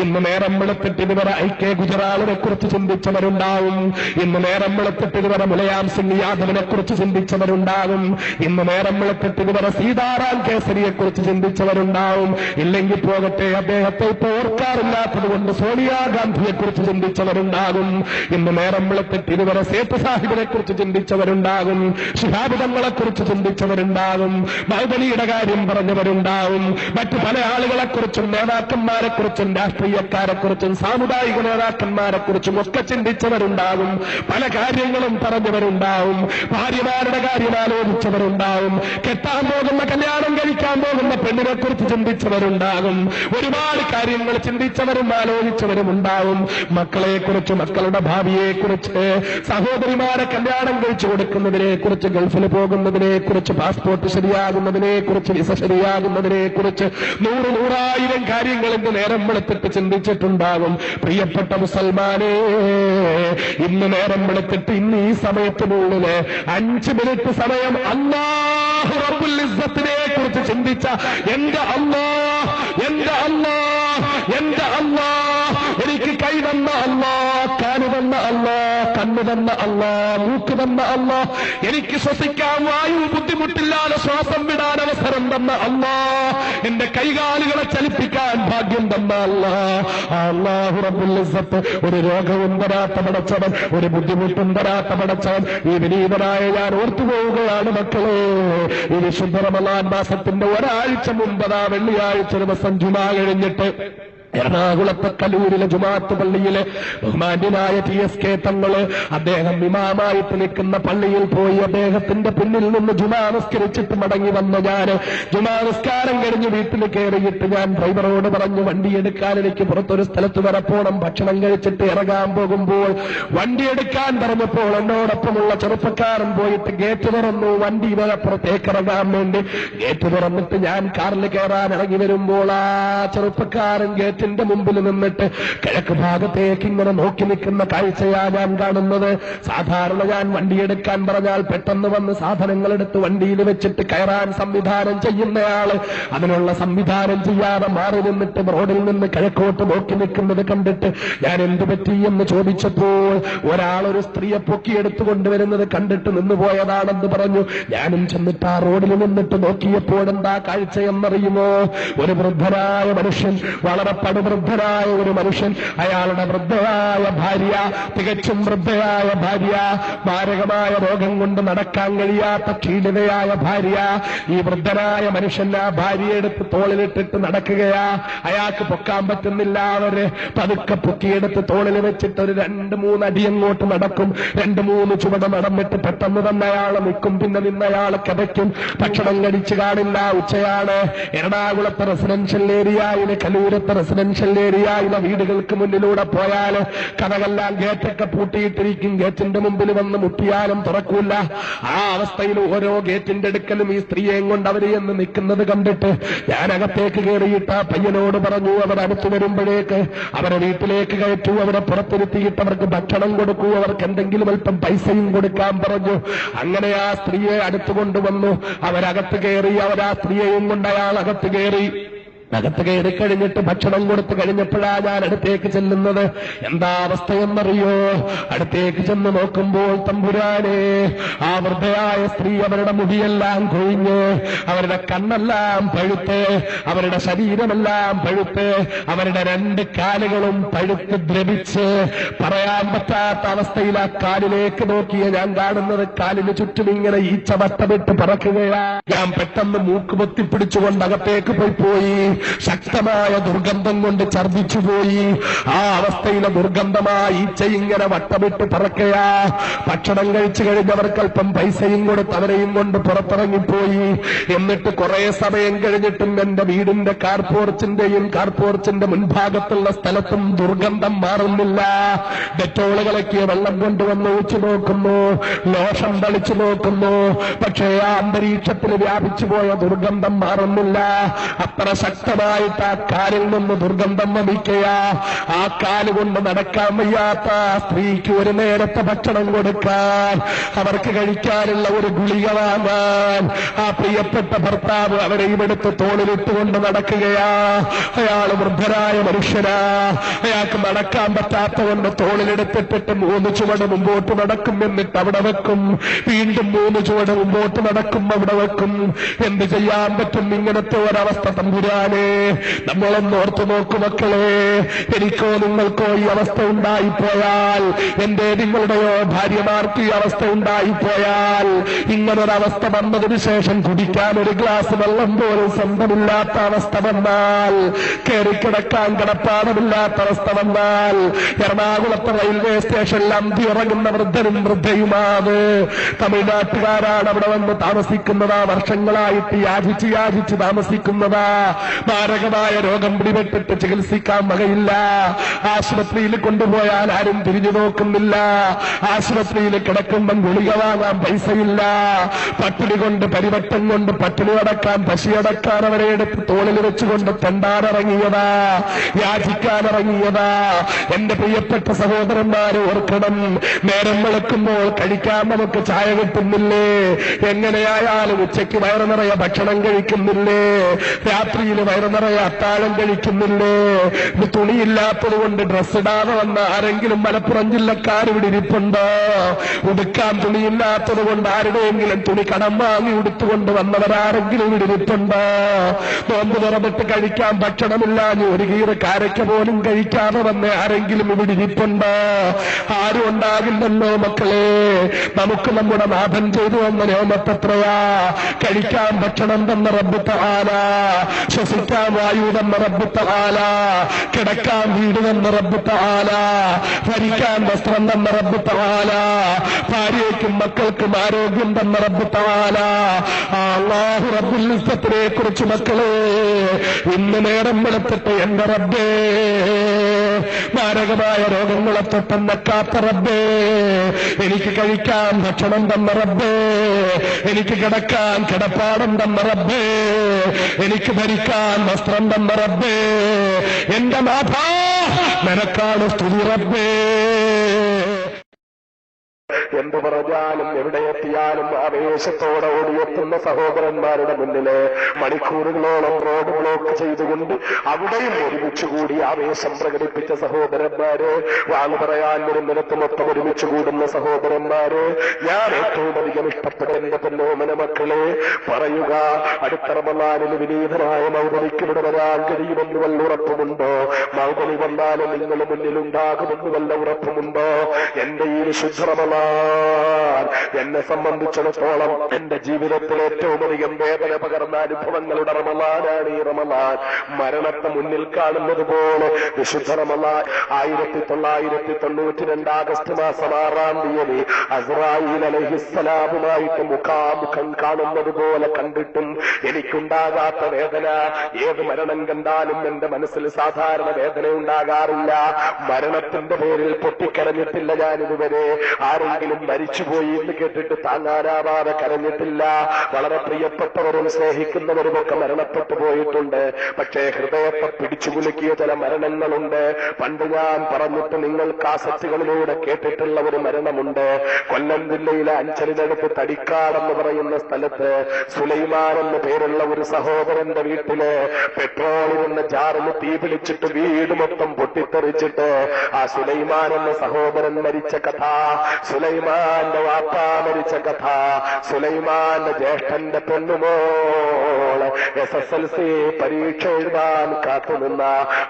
ഇന്ന് നേരം വെളുത്തിട്ട് ഇതുവരെ ഐ.കെ. ഗുജറാളിനെ കുറിച്ച് ചിന്തിച്ചവരുണ്ടാവും, ഇന്ന് നേരം വെളുത്തിട്ട് ഇതുവരെ മുലയാം സിംഗ് യാദവിനെ കുറിച്ച് ചിന്തിച്ചവരുണ്ടാകും, ഇന്ന് നേരം വെളുത്തിട്ട് ഇതുവരെ സീതാറാം കേസരിയെ കുറിച്ച് ചിന്തിച്ചവരുണ്ടാവും. ഇല്ലെങ്കിൽ പോകട്ടെ, അദ്ദേഹത്തെ ഇപ്പോൾ ഓർക്കാറില്ലാത്തത് കൊണ്ട് സോണിയാഗാന്ധിയെ കുറിച്ച് ചിന്തിച്ചവരുണ്ടാകും. ഇന്ന് നേരം വെളുത്തിട്ട് ഇതുവരെ സേത്ത് സാഹിബിനെ കുറിച്ച് ചിന്തിച്ചവരുണ്ടാകും, ശിഹാബ് തങ്ങളെ കുറിച്ച് ചിന്തിച്ചവരുണ്ടാകും, മഹദലിയുടെ കാര്യം പറഞ്ഞവരുണ്ടാവും, മറ്റു പല ആളുകളെ കുറിച്ചും നേതാക്കന്മാരെ കുറിച്ചും രാഷ്ട്രീയക്കാരെ കുറിച്ചും സാമുദായിക നേതാക്കന്മാരെ കുറിച്ചും ഒക്കെ ചിന്തിച്ചവരുണ്ടാകും, പല കാര്യങ്ങളും പറഞ്ഞവരുണ്ടാവും, ഭാര്യമാരുടെ കാര്യം ആലോചിച്ചവരുണ്ടാവും, കെട്ടാൻ പോകുന്ന കല്യാണം കഴിക്കാൻ പോകുന്ന പെണ്ണിനെ കുറിച്ച് ചിന്തിച്ചവരുണ്ടാകും, ഒരുപാട് കാര്യങ്ങൾ ചിന്തിച്ചവരും ആലോചിച്ചവരും ഉണ്ടാവും. മക്കളെ കുറിച്ച്, മക്കളുടെ ഭാവിയെ കുറിച്ച്, സഹോദരിമാരെ കല്യാണം കഴിച്ചു കൊടുക്കുന്നതിനെ കുറിച്ച്, ഗൾഫിൽ പോകുന്നതിനെ കുറിച്ച്, പാസ്പോർട്ട് ശരിയാകുന്നതിനെ കുറിച്ച്, വിസ ശരിയാകുന്നതിനെ കുറിച്ച്, 100,000 കാര്യങ്ങൾ ഇന്ന് നേരം വെളുത്തിട്ട് ചിന്തിച്ചിട്ടുണ്ടാകും. പ്രിയപ്പെട്ട മുസൽമാനെ, ഇന്ന് നേരം വെളുത്തിട്ട് ഇന്ന് ഈ സമയത്തിനുള്ളില് 5 മിനിറ്റ് സമയം അല്ലാഹു റബ്ബുൽ ഇസ്സത്തിനെ കുറിച്ച് ചിന്തിച്ച എന്റെ അല്ലാഹ്, എന്റെ അല്ലാഹ്, എന്റെ അല്ലാഹ്, എനിക്ക് കൈ തന്ന അല്ലാഹ്, കാല് തന്ന അല്ലാഹ്, കണ്ണ് തന്ന അല്ലാഹ്, മൂക്ക് തന്ന അല്ലാഹ്, എനിക്ക് ശ്വസിക്കാൻ വായു ബുദ്ധിമുട്ടില്ലാതെ ശ്വാസം വിടാൻ അവസരം തന്ന അല്ലാഹ്, എന്റെ കൈകാലുകളെ ചലിപ്പിക്കാൻ ഭാഗ്യം തന്ന അല്ലാഹ്. അല്ലാഹു റബ്ബുൽ ഇസ്സത്ത് ഒരു രോഗവും തരാത്ത പടച്ചവൻ, ഒരു ബുദ്ധിമുട്ടും തരാത്ത പടച്ചവൻ. ഈ വിനീതനായ ഞാൻ ഓർത്തുപോവുകയാണ് മക്കളെ. ഈ വിശുദ്ധ റമളാൻ മാസത്തിന്റെ ഒരാഴ്ച മുമ്പതാ വെള്ളിയാഴ്ച ദിവസം ജുമാ കഴിഞ്ഞിട്ട് എറണാകുളത്തെ കലൂരിലെ ജുമാഅത്ത് പള്ളിയിലെ ബഹുമാന്യനായ TSK തങ്ങള് അദ്ദേഹം ഇമാമായിട്ട് നിൽക്കുന്ന പള്ളിയിൽ പോയി അദ്ദേഹത്തിന്റെ പിന്നിൽ നിന്ന് ജുമാ നിസ്കരിച്ചിട്ട് മടങ്ങി വന്ന ഞാൻ ജുമാ നിസ്കാരം കഴിഞ്ഞ് വീട്ടിൽ കയറിയിട്ട് ഞാൻ ഡ്രൈവറോട് പറഞ്ഞു, വണ്ടിയെടുക്കാൻ എനിക്ക് പുറത്തൊരു സ്ഥലത്ത് വരെ പോണം, ഭക്ഷണം കഴിച്ചിട്ട് ഇറങ്ങാൻ പോകുമ്പോൾ വണ്ടിയെടുക്കാൻ പറഞ്ഞപ്പോൾ എന്നോടൊപ്പമുള്ള ചെറുപ്പക്കാരൻ പോയിട്ട് ഗേറ്റ് തുറന്നു, വണ്ടി പുറത്തേക്ക് ഇറങ്ങാൻ വേണ്ടി. ഗേറ്റ് തുറന്നിട്ട് ഞാൻ കാറിൽ കയറാൻ ഇറങ്ങി വരുമ്പോൾ ആ ചെറുപ്പക്കാരൻ ഗേറ്റ് ഗേറ്റിന്റെ മുമ്പിൽ നിന്നിട്ട് കിഴക്ക് ഭാഗത്തേക്ക് ഇങ്ങനെ നോക്കി നിൽക്കുന്ന കാഴ്ചയാ ഞാൻ കാണുന്നത്. സാധാരണ ഞാൻ വണ്ടിയെടുക്കാൻ പറഞ്ഞാൽ പെട്ടെന്ന് വന്ന് സാധനങ്ങൾ എടുത്ത് വണ്ടിയിൽ വെച്ചിട്ട് കയറാൻ സംവിധാനം ചെയ്യുന്നയാള് അതിനുള്ള സംവിധാനം ചെയ്യാതെ മാറി നിന്നിട്ട് റോഡിൽ നിന്ന് കിഴക്കോട്ട് നോക്കി നിൽക്കുന്നത് കണ്ടിട്ട് ഞാൻ എന്തു പറ്റി എന്ന് ചോദിച്ചപ്പോൾ ഒരാളൊരു സ്ത്രീയെ പൊക്കിയെടുത്തുകൊണ്ടുവരുന്നത് കണ്ടിട്ട് നിന്നുപോയതാണെന്ന് പറഞ്ഞു. ഞാനും ചെന്നിട്ട് ആ റോഡിൽ നിന്നിട്ട് നോക്കിയപ്പോഴെന്താ കാഴ്ചയെന്നറിയുമോ? ഒരു വൃദ്ധനായ മനുഷ്യൻ, വളരെ പടുവൃദ്ധനായ ഒരു മനുഷ്യൻ, അയാളുടെ വൃദ്ധയായ ഭാര്യ, തികച്ചും വൃദ്ധയായ ഭാര്യ, മാരകമായ രോഗം കൊണ്ട് നടക്കാൻ കഴിയാത്ത ക്ഷീണിതയായ ഭാര്യ. ഈ വൃദ്ധനായ മനുഷ്യൻ ആ ഭാര്യയെ എടുത്ത് തോളിലിട്ടിട്ട് നടക്കുകയാ. അയാൾക്ക് പൊക്കാൻ പറ്റുന്നില്ല. അവര് പതുക്കെ പൊക്കിയെടുത്ത് തോളിൽ വെച്ചിട്ട് ഒരു 2-3 അടി അങ്ങോട്ട് നടക്കും. 2-3 ചുവട് നടന്നിട്ട് പെട്ടെന്ന് തന്നെ അയാൾ നിൽക്കും. പിന്നെ നിന്നയാൾ കിതയ്ക്കും. ഭക്ഷണം കഴിച്ചു കാണില്ല. ഉച്ചയാണ്. എറണാകുളത്തെ റെസിഡൻഷ്യൽ ഏരിയയിലെ, കലൂരത്തെ റെസിഡൻഷ്യൽ ഏരിയയിലെ വീടുകൾക്ക് മുന്നിലൂടെ പോയാൽ കഥകളെല്ലാം ഗേറ്റൊക്കെ പൂട്ടിയിട്ടിരിക്കും. ഗേറ്റിന്റെ മുമ്പിൽ വന്ന് മുട്ടിയാലും തുറക്കൂല. ആ അവസ്ഥയിൽ ഓരോ ഗേറ്റിന്റെ അടുക്കലും ഈ സ്ത്രീയെയും കൊണ്ട് അവര് എന്ന് നിൽക്കുന്നത് കണ്ടിട്ട് ഞാൻ അകത്തേക്ക് കയറിയിട്ട് ആ പയ്യനോട് പറഞ്ഞു, അവർ അടുത്തു വരുമ്പോഴേക്ക് അവരെ വീട്ടിലേക്ക് കയറ്റൂ, അവരെ പുറത്തിരുത്തിയിട്ട് അവർക്ക് ഭക്ഷണം കൊടുക്കൂ, അവർക്ക് എന്തെങ്കിലും അല്പം പൈസയും കൊടുക്കാൻ പറഞ്ഞു. അങ്ങനെ ആ സ്ത്രീയെ അടുത്തു കൊണ്ടുവന്നു. അവരകത്ത് കയറി. അവരാ സ്ത്രീയെയും കൊണ്ട് അയാൾ അകത്ത് കയറി. അകത്ത് കയറി കഴിഞ്ഞിട്ട് ഭക്ഷണം കൊടുത്തു കഴിഞ്ഞപ്പോഴാ ഞാൻ അടുത്തേക്ക് ചെല്ലുന്നത്. എന്താ അവസ്ഥയെന്നറിയോ? അടുത്തേക്ക് ചെന്ന് നോക്കുമ്പോൾ തമ്പുരാനെ, ആ വൃദ്ധയായ സ്ത്രീ അവരുടെ മുടിയെല്ലാം കൊഴിഞ്ഞ്, അവരുടെ കണ്ണെല്ലാം പഴുത്ത്, അവരുടെ ശരീരമെല്ലാം പഴുത്ത്, അവരുടെ 2 കാലുകളും പഴുത്ത് ദ്രവിച്ച് പറയാൻ പറ്റാത്ത അവസ്ഥയിൽ ആ കാലിലേക്ക് നോക്കിയ ഞാൻ കാണുന്നത് കാലിന് ചുറ്റും ഇങ്ങനെ ഈച്ച വട്ടമിട്ട് പറക്കുകയാ. ഞാൻ പെട്ടെന്ന് മൂക്ക് പൊത്തിപ്പിടിച്ചുകൊണ്ട് അകത്തേക്ക് പോയി. ശക്തമായ ദുർഗന്ധം കൊണ്ട് ഛർദിച്ചുപോയി. ആ അവസ്ഥയിലെ ദുർഗന്ധമായ ഈച്ച ഇങ്ങനെ വട്ടമിട്ട് പറക്കയാ. ഭക്ഷണം കഴിച്ചു കഴിഞ്ഞവർക്ക് അല്പം പൈസയും കൊടുത്ത് അവരെയും കൊണ്ട് പുറത്തിറങ്ങിപ്പോയി. എന്നിട്ട് കുറെ സമയം കഴിഞ്ഞിട്ടും എന്റെ വീടിന്റെ കാർപോർച്ചിന്റെ മുൻഭാഗത്തുള്ള സ്ഥലത്തും ദുർഗന്ധം മാറുന്നില്ല. ഡെറ്റോള് കലക്കിയ വെള്ളം കൊണ്ടുവന്ന് ഒഴിച്ചു നോക്കുന്നു, ലോഷൻ തളിച്ചു നോക്കുന്നു. പക്ഷേ ആ അന്തരീക്ഷത്തിൽ വ്യാപിച്ചു പോയ ദുർഗന്ധം മാറുന്നില്ല. അത്ര ശക്തമായിട്ട് ആ കാലിൽ നിന്ന് ദുർഗന്ധം വമിക്കുക. ആ കാലുകൊണ്ട് നടക്കാൻ വയ്യാത്ത സ്ത്രീക്ക് ഒരു നേരത്തെ ഭക്ഷണം കൊടുക്കാൻ, അവർക്ക് കഴിക്കാനുള്ള ഒരു ഗുളിക വാങ്ങാൻ ആ പ്രിയപ്പെട്ട ഭർത്താവ് അവരെയും എടുത്ത് തോളിലിട്ടുകൊണ്ട് നടക്കുകയാ. അയാൾ വൃദ്ധരായ മനുഷ്യനാ. അയാൾക്ക് നടക്കാൻ പറ്റാത്തതുകൊണ്ട് തോളിലെടുത്തിട്ടിട്ട് 3 ചുവട് മുമ്പോട്ട് നടക്കും, എന്നിട്ട് അവിടെ വെക്കും. വീണ്ടും 3 ചുവട് മുമ്പോട്ട് നടക്കും, അവിടെ വെക്കും. എന്ത് ചെയ്യാൻ പറ്റും ഇങ്ങനത്തെ ഒരവസ്ഥ? തമ്പുരാനെ, നമ്മളൊന്ന് ഓർത്തു നോക്കു മക്കളെ. എനിക്കോ നിങ്ങൾക്കോ ഈ അവസ്ഥ ഉണ്ടായിപ്പോയാൽ, എന്റെ നിങ്ങളുടെയോ ഭാര്യമാർക്ക് ഈ അവസ്ഥ ഉണ്ടായിപ്പോയാൽ, ഇങ്ങനൊരവസ്ഥ വന്നതിന് ശേഷം കുടിക്കാൻ ഒരു ഗ്ലാസ് വെള്ളം പോലും സ്വന്തമില്ലാത്ത അവസ്ഥ വന്നാൽ, കയറിക്കിടക്കാൻ കിടപ്പാടമില്ലാത്ത അവസ്ഥ വന്നാൽ, എറണാകുളത്തെ റെയിൽവേ സ്റ്റേഷനിൽ അന്തി ഉറങ്ങുന്ന വൃദ്ധനും വൃദ്ധയുമാണ്. തമിഴ്നാട്ടുകാരാണ് അവിടെ വന്ന് താമസിക്കുന്നതാ. വർഷങ്ങളായിട്ട് യാചിച്ച് താമസിക്കുന്നതാ. മാരകമായ രോഗം പിടിപെട്ടിട്ട് ചികിത്സിക്കാൻ വകയില്ല. ആശുപത്രിയിൽ കൊണ്ടുപോയാൽ ആരും തിരിഞ്ഞു നോക്കുന്നില്ല. ആശുപത്രിയിൽ കിടക്കുമ്പം ഗുളിക വാങ്ങാൻ പൈസയില്ല. പട്ടിണി കൊണ്ട്, പരിവട്ടം കൊണ്ട് പട്ടിണി അടക്കാൻ, പശിയടക്കാൻ അവരെ എടുത്ത് തോളിൽ വെച്ചുകൊണ്ട് തെണ്ടാനിറങ്ങിയതാ, യാചിക്കാനിറങ്ങിയതാ. എന്റെ പ്രിയപ്പെട്ട സഹോദരന്മാരെ ഓർക്കണം, നേരം വെളുക്കുമ്പോൾ കഴിക്കാൻ നമുക്ക് ചായ കിട്ടുന്നില്ലേ? എങ്ങനെയായാലും ഉച്ചയ്ക്ക് വയറു നിറയെ ഭക്ഷണം കഴിക്കുന്നില്ലേ? രാത്രിയിൽ വയറു നിറയെ അത്താഴം കഴിക്കുന്നില്ലേ? തുണിയില്ലാത്തത് കൊണ്ട് ഡ്രസ് ഇടാതെ വന്ന ആരെങ്കിലും മലപ്പുറം ജില്ലക്കാരിവിടെ ഇരിപ്പുണ്ടോ? ഉടുക്കാൻ തുണിയില്ലാത്തത് കൊണ്ട് ആരുടെയെങ്കിലും തുണി കടം വാങ്ങി ഉടുത്തുകൊണ്ട് വന്നവരാരെങ്കിലും ഇവിടെ ഇരിപ്പുണ്ടോ? നോമ്പ് തുറന്നിട്ട് കഴിക്കാൻ ഭക്ഷണമില്ലാഞ്ഞ് ഒരു കീറ് കാരയ്ക്ക പോലും കഴിക്കാതെ വന്ന ആരെങ്കിലും ഇവിടെ ഇരിപ്പുണ്ടോ? ആരും ഉണ്ടാകില്ലല്ലോ മക്കളെ. നമുക്ക് നമ്മുടെ നാഥൻ ചെയ്തു വന്ന നിയമത്തെത്രയാ? കഴിക്കാൻ ഭക്ഷണം തന്ന റബ്ബ് തആല, ശ്വസിക്കാൻ വായു തന്ന റബ്ബ് തആല, കിടക്കാൻ വീട് തന്ന റബ്ബ് തആല, ഭരിക്കാൻ വസ്ത്രം തന്ന റബ്ബ് തആല, ഭാര്യയ്ക്കും മക്കൾക്കും ആരോഗ്യം തന്ന റബ്ബ് തആല. അല്ലാഹു റബ്ബുൽ ഇസ്സത്തിനെ കുറിച്ച് മക്കളെ, ഇന്ന് നേരം വെളുത്തിട്ട് എന്റെ റബ്ബേ, മാരകമായ രോഗങ്ങളെ തൊട്ടെന്നക്കാത്ത റബ്ബേ, എനിക്ക് കഴിക്കാൻ ഭക്ഷണം തന്ന റബ്ബേ, എനിക്ക് കിടക്കാൻ കിടപ്പാടം തന്ന റബ്ബേ, എനിക്ക് ഭരിക്കാൻ വസ്ത്രം തന്ന റബ്ബേ, എന്റെ നാഥാ നിനക്കാണ് സ്തുതി റബ്ബേ. എന്തു പറഞ്ഞാലും എവിടെ എത്തിയാലും ആവേശത്തോടെ ഓടിയെത്തുന്ന സഹോദരന്മാരുടെ മുന്നില് മണിക്കൂറുകളോളം റോഡ് ബ്ലോക്ക് ചെയ്തുകൊണ്ട് അവിടെയും ഒരുമിച്ചുകൂടി ആവേശം പ്രകടിപ്പിച്ച സഹോദരന്മാര്, വാങ്ങു പറയാൻ വരുന്നിടത്ത് മൊത്തം ഒരുമിച്ച് കൂടുന്ന സഹോദരന്മാര്, ഞാൻ ഏറ്റവും അധികം ഇഷ്ടപ്പെട്ട എന്റെ പൊന്നോമന മക്കളെ പറയുക, അടുത്ത റമളാനിൽ വിനീതനായ മൗദലിക്ക് ഇവിടെ വരാൻ കഴിയുമെന്ന് വല്ല ഉറപ്പുമുണ്ടോ? മൗദലി വന്നാലും നിങ്ങൾ മുന്നിലുണ്ടാകുമെന്ന് വല്ല ഉറപ്പുമുണ്ടോ? എന്റെ ഈ വിശുദ്ധ റമളാൻ എന്നെ സംബന്ധിച്ചിടത്തോളം എന്റെ ജീവിതത്തിൽ ഏറ്റവും അധികം വേദന പകർന്ന അനുഭവങ്ങളുടെ റമളാനാണ് ഈ റമളാൻ. മരണത്തെ മുന്നിൽ കാണുന്നത് പോലെ വിശുദ്ധ റമളാൻ 1992 ആഗസ്റ്റ് മാസം 6-ാം തീയതി അസ്രായീൽ അലൈഹിസ്സലാമുമായിട്ട് മുഖാമുഖം കാണുന്നത് പോലെ കണ്ടിട്ടും എനിക്കുണ്ടാകാത്ത വേദന ഏത് മരണം കണ്ടാലും എന്റെ മനസ്സിൽ സാധാരണ വേദന ഉണ്ടാകാറില്ല. മരണത്തിന്റെ പേരിൽ പൊട്ടിക്കരഞ്ഞിട്ടില്ല ഞാനിതുവരെ. ആരെങ്കിലും മരിച്ചുപോയി എന്ന് കേട്ടിട്ട് താങ്ങാനാവാതെ കരഞ്ഞിട്ടില്ല. വളരെ പ്രിയപ്പെട്ടവരും സ്നേഹിക്കുന്നവരുമൊക്കെ മരണപ്പെട്ടു പോയിട്ടുണ്ട്. പക്ഷേ ഹൃദയത്തെ പിടിച്ചു കുലുക്കിയ ചില മരണങ്ങളുണ്ട്. പണ്ട് ഞാൻ പറഞ്ഞിട്ട് നിങ്ങൾ കാസറ്റുകളിലൂടെ കേട്ടിട്ടുള്ള ഒരു മരണമുണ്ട്. കൊല്ലം ജില്ലയിലെ അഞ്ചലിനടുത്ത് തടിക്കാടെന്ന് പറയുന്ന സ്ഥലത്ത് സുലൈമാൻ എന്ന് പേരുള്ള ഒരു സഹോദരന്റെ വീട്ടില് പെട്രോളിൽ നിന്ന് ജാറിന് തീ പിടിച്ചിട്ട് വീട് മൊത്തം പൊട്ടിത്തെറിച്ചിട്ട് ആ സുലൈമാൻ എന്ന സഹോദരൻ മരിച്ച കഥ, സുലൈമാന്റെ വാപ്പാ മരിച്ച കഥ, സുലൈമാന്റെ ജ്യേഷ്ഠന്റെ പെണ്ണുമോൾ SSLC പരീക്ഷ എഴുതാൻ കാത്തുനിന്ന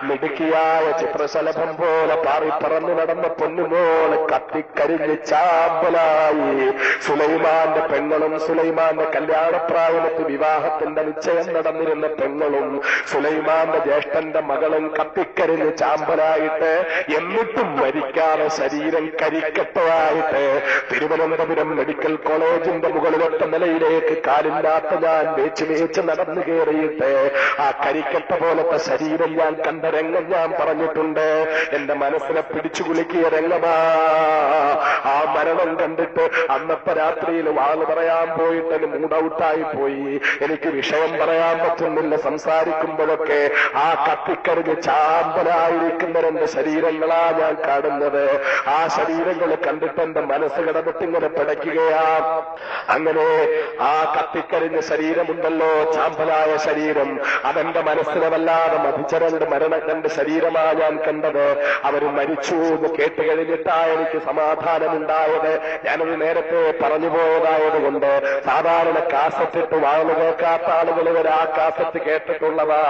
മിടുക്കിയായ ചിത്രശലഭം പോലെ പാറിപ്പറന്നു നടന്ന പൊന്നുമോൾ കത്തിക്കരിഞ്ഞ് ചാമ്പലായി. സുലൈമാന്റെ പെങ്ങളും സുലൈമാന്റെ കല്യാണപ്രായത്ത് വിവാഹത്തിന്റെ നിശ്ചയം നടന്നിരുന്ന പെങ്ങളും സുലൈമാന്റെ ജ്യേഷ്ഠന്റെ മകളും കത്തിക്കരിഞ്ഞ് ചാമ്പലായിട്ട് എന്നിട്ടും മരിക്കാതെ ശരീരം കരിക്കട്ടയായിട്ട് തിരുവനന്തപുരം മെഡിക്കൽ കോളേജിന്റെ മുകളിലൊട്ട നിലയിലേക്ക് കാലില്ലാത്ത ഞാൻ വേച്ച് നടന്നു കയറിയിട്ട് ആ കരിക്കട്ട പോലത്തെ ശരീരം ഞാൻ കണ്ട രംഗം ഞാൻ പറഞ്ഞിട്ടുണ്ട്. എന്റെ മനസ്സിനെ പിടിച്ചു കുലുക്കിയ രംഗമാ. ആ മരണം കണ്ടിട്ട് അന്നത്തെ രാത്രിയിൽ വാള് പറയാൻ പോയിട്ട് മൂഡൌട്ടായി പോയി. എനിക്ക് വിഷയം പറയാൻ പറ്റുന്നില്ല. സംസാരിക്കുമ്പോഴൊക്കെ ആ കത്തിക്കരിഞ്ഞ് ചാമ്പലായിരിക്കുന്ന രണ്ട് ശരീരങ്ങളാ ഞാൻ കാണുന്നത്. ആ ശരീരങ്ങൾ കണ്ടിട്ട് എന്റെ മനസ്സ് കിടന്നിട്ടിങ്ങനെ പിടയ്ക്കുകയാ. അങ്ങനെ ആ കത്തിക്കരിഞ്ഞ ശരീരമുണ്ടല്ലോ, ചാമ്പലായ ശരീരം, അതെന്റെ മനസ്സിനെ വല്ലാതെ മതിച്ച രണ്ട് ശരീരമാ ഞാൻ കണ്ടത്. അവര് മരിച്ചു എന്ന് കേട്ട് കഴിഞ്ഞിട്ടാ എനിക്ക് സമാധാനമുണ്ടായത്. ഞാനത് നേരത്തെ പറഞ്ഞു പോയതായത് കൊണ്ട് സാധാരണ കാസറ്റിട്ട് വാങ്ങു കേൾക്കാത്ത ആളുകൾ വരെ ആ കാസറ്റ് കേട്ടിട്ടുള്ളതാ.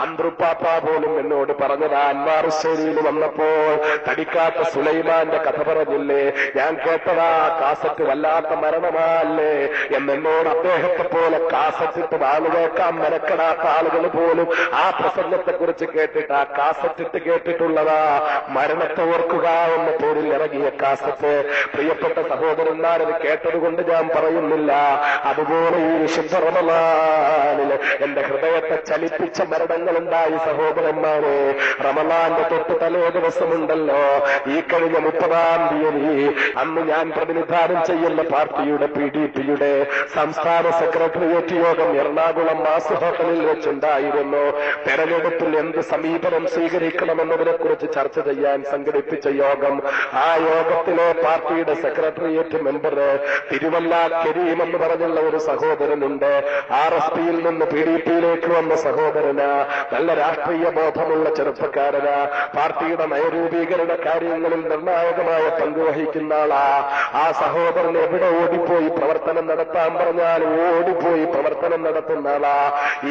അന്ത്രുപ്പാപ്പ പോലും എന്നോട് പറഞ്ഞതാ. അൻവാറുശ്ശേരിയിൽ വന്നപ്പോൾ തടിക്കാത്ത സുലൈമാന്റെ കഥ പറഞ്ഞില്ലേ, ഞാൻ കേട്ടതാ കാസറ്റ് വല്ലാത്ത മരണമല്ലേ എന്നോട് അദ്ദേഹത്തെ പോലെ കാസറ്റിട്ട് വാങ്ങു കേൾക്കാൻ മെനക്കെടാത്ത ആളുകൾ പോലും ആ പ്രസംഗത്തെ കുറിച്ച് കേട്ടിട്ട് ആ കാസറ്റിട്ട് കേട്ടിട്ടുള്ളതാ. മരണത്തെ ഓർക്കുക എന്ന പേരിൽ ഇറങ്ങിയ കാസറ്റ്. പ്രിയപ്പെട്ട സഹോദരന്മാരത് കേട്ടതുകൊണ്ട് ഞാൻ പറയുന്നില്ല. അതുപോലെ ഈ വിശുദ്ധ റമളാനിൽ എന്റെ ഹൃദയത്തെ ചലിപ്പിച്ച മരണങ്ങളുണ്ടായി സഹോദരന്മാരെ. റമളാന്റെ തൊട്ട് തലേ ദിവസമുണ്ടല്ലോ, ഈ കഴിഞ്ഞ 30-ാം തീയതി, അന്ന് ഞാൻ പ്രതിനിധാനം ചെയ്യുന്ന പാർട്ടിയുടെ PDPയുടെ സംസ്ഥാന സെക്രട്ടേറിയറ്റ് യോഗം എറണാകുളം മാസ് ഹോട്ടലിൽ വെച്ചുണ്ടായിരുന്നു. തെരഞ്ഞെടുപ്പിൽ എന്ത് സമീപനം സ്വീകരിക്കണമെന്നതിനെ കുറിച്ച് ചർച്ച ചെയ്യാൻ സംഘടിപ്പിച്ച യോഗം. ആ യോഗത്തിലെ പാർട്ടിയുടെ സെക്രട്ടേറിയറ്റ് മെമ്പർ തിരുവല്ല കരീം എന്ന് പറഞ്ഞുള്ള ഒരു സഹോദരനുണ്ട്. RSPയിൽ നിന്ന് PDPയിലേക്ക് വന്ന സഹോദരന്, നല്ല രാഷ്ട്രീയ ബോധമുള്ള ചെറുപ്പക്കാരന്, പാർട്ടിയുടെ നയരൂപീകരണ കാര്യങ്ങളിൽ നിർണായകമായ പങ്കുവഹിക്കുന്ന ആളാ. ആ സഹോദരൻ എവിടെ ഓടിപ്പോയി പ്രവർത്തനം നടത്താൻ പറഞ്ഞാൽ ഓടിപ്പോയി പ്രവർത്തനം നടത്തുന്ന ആളാ.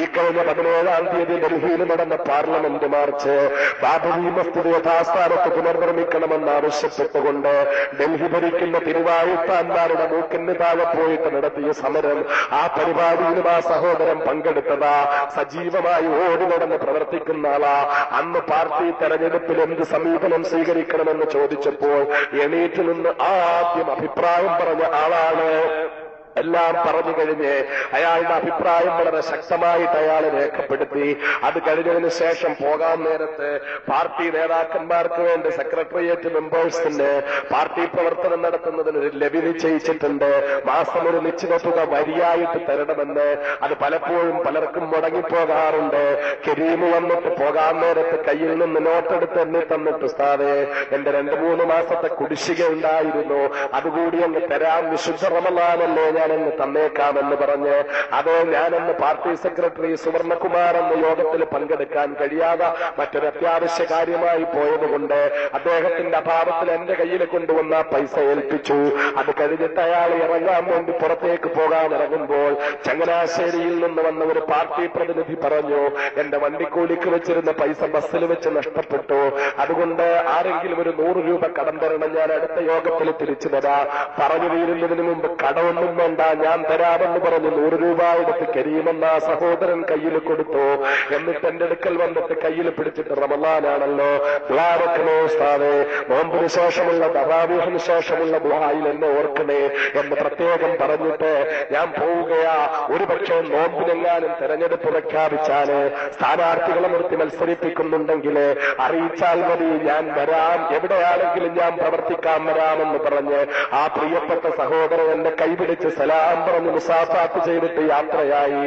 ഈ കഴിഞ്ഞ 17-ാം തീയതി ഡൽഹിയിൽ നടന്ന പാർലമെന്റ് മാർച്ച് ബാബരി മസ്ജിദ് യഥാസ്ഥാനത്ത് പുനർനിർമ്മിക്കണമെന്ന് ആവശ്യപ്പെട്ടുകൊണ്ട് ഡൽഹി ഭരിക്കുന്ന തിരുവായുത്താന്മാരുടെ മൂക്കിന് താഴെ പോയിട്ട് നടത്തിയ സമരം, ആ പരിപാടിയിലും ആ സഹോദരൻ പങ്കെടുത്തതാ. സജീവമായി ഓടി നടന്ന് പ്രവർത്തിക്കുന്ന ആളാ. അന്ന് പാർട്ടി തെരഞ്ഞെടുപ്പിൽ എന്ത് സമീപനം സ്വീകരിക്കണമെന്ന് ചോദിച്ചപ്പോൾ എണീറ്റ് നിന്ന് ആദ്യം അഭിപ്രായം പറഞ്ഞ ആളാണ് എല്ലാം പറഞ്ഞു കഴിഞ്ഞ് അയാളുടെ അഭിപ്രായം വളരെ ശക്തമായിട്ട് അയാൾ രേഖപ്പെടുത്തി. അത് കഴിഞ്ഞതിന് ശേഷം പോകാൻ നേരത്ത് പാർട്ടി നേതാക്കന്മാർക്ക് വേണ്ടി സെക്രട്ടേറിയറ്റ് മെമ്പേഴ്സിന് പാർട്ടി പ്രവർത്തനം നടത്തുന്നതിന് ഒരു ലവി നിശ്ചയിച്ചിട്ടുണ്ട്. മാസം ഒരു നിശ്ചിത തുക വരിയായിട്ട് തരണമെന്ന്. അത് പലപ്പോഴും പലർക്കും മുടങ്ങിപ്പോകാറുണ്ട്. കരീമ് വന്നിട്ട് പോകാൻ നേരത്ത് കയ്യിൽ നിന്ന് നോട്ടെടുത്ത് എന്നെ തന്നിട്ട് ഉസ്താദേ എന്റെ 2-3 മാസത്തെ കുടിശ്ശിക ഉണ്ടായിരുന്നു, അതുകൂടി അങ്ങ് തരാൻ, വിശുദ്ധ റമളാനല്ലേ, ഞാനങ്ങ് തന്നേക്കാമെന്ന് പറഞ്ഞ് അത് ഞാനെന്ന് പാർട്ടി സെക്രട്ടറി സുവർണകുമാർ എന്ന യോഗത്തിൽ പങ്കെടുക്കാൻ കഴിയാതെ മറ്റൊരു അത്യാവശ്യ കാര്യമായി പോയതുകൊണ്ട് അദ്ദേഹത്തിന്റെ അഭാവത്തിൽ എന്റെ കയ്യിൽ കൊണ്ടുവന്ന പൈസ ഏൽപ്പിച്ചു. അത് കഴിഞ്ഞിട്ട് അയാൾ ഇറങ്ങാൻ വേണ്ടി പുറത്തേക്ക് പോകാൻ ഇറങ്ങുമ്പോൾ ചങ്ങനാശ്ശേരിയിൽ നിന്ന് വന്ന ഒരു പാർട്ടി പ്രതിനിധി പറഞ്ഞു, എന്റെ വണ്ടിക്കൂലിക്ക് വെച്ചിരുന്ന പൈസ ബസ്സിൽ വെച്ച് നഷ്ടപ്പെട്ടു, അതുകൊണ്ട് ആരെങ്കിലും ഒരു 100 രൂപ കടം തരണം, ഞാൻ അടുത്ത യോഗത്തിൽ തിരിച്ചു തരാം. പറഞ്ഞു തീരുന്നതിന് മുമ്പ് കടമൊന്നും വേണ്ട, ഞാൻ തരാമെന്ന് പറഞ്ഞ് 100 രൂപ എടുത്ത് കരീമെന്ന സഹോദരൻ കയ്യിൽ കൊടുത്തു. എന്നിട്ട് എന്റെ അടുക്കൽ വന്നിട്ട് കയ്യിൽ പിടിച്ചിട്ട് റമളാനാണല്ലോ, ദ്വാരക്കണേ ഉസ്താദേ, നോമ്പിന് ശേഷമുള്ള തറാവീഹിന് ശേഷമുള്ള ദുആയിൽ എന്നെ ഓർക്കണേ എന്ന് പ്രത്യേകം പറഞ്ഞിട്ട് ഞാൻ പോവുകയാ. ഒരുപക്ഷെ നോമ്പിനെങ്ങാനും തെരഞ്ഞെടുപ്പ് പ്രഖ്യാപിച്ചാല് സ്ഥാനാർത്ഥികളെ നിർത്തി മത്സരിപ്പിക്കുന്നുണ്ടെങ്കിൽ അറിയിച്ചാൽ മതി, ഞാൻ വരാം, എവിടെയാണെങ്കിലും ഞാൻ പ്രവർത്തിക്കാൻ വരാമെന്ന് പറഞ്ഞ് ആ പ്രിയപ്പെട്ട സഹോദരൻ എന്നെ കൈപിടിച്ച് സലാം പറഞ്ഞ് മുസാഫാത്ത് ചെയ്തിട്ട് യാത്രയായി.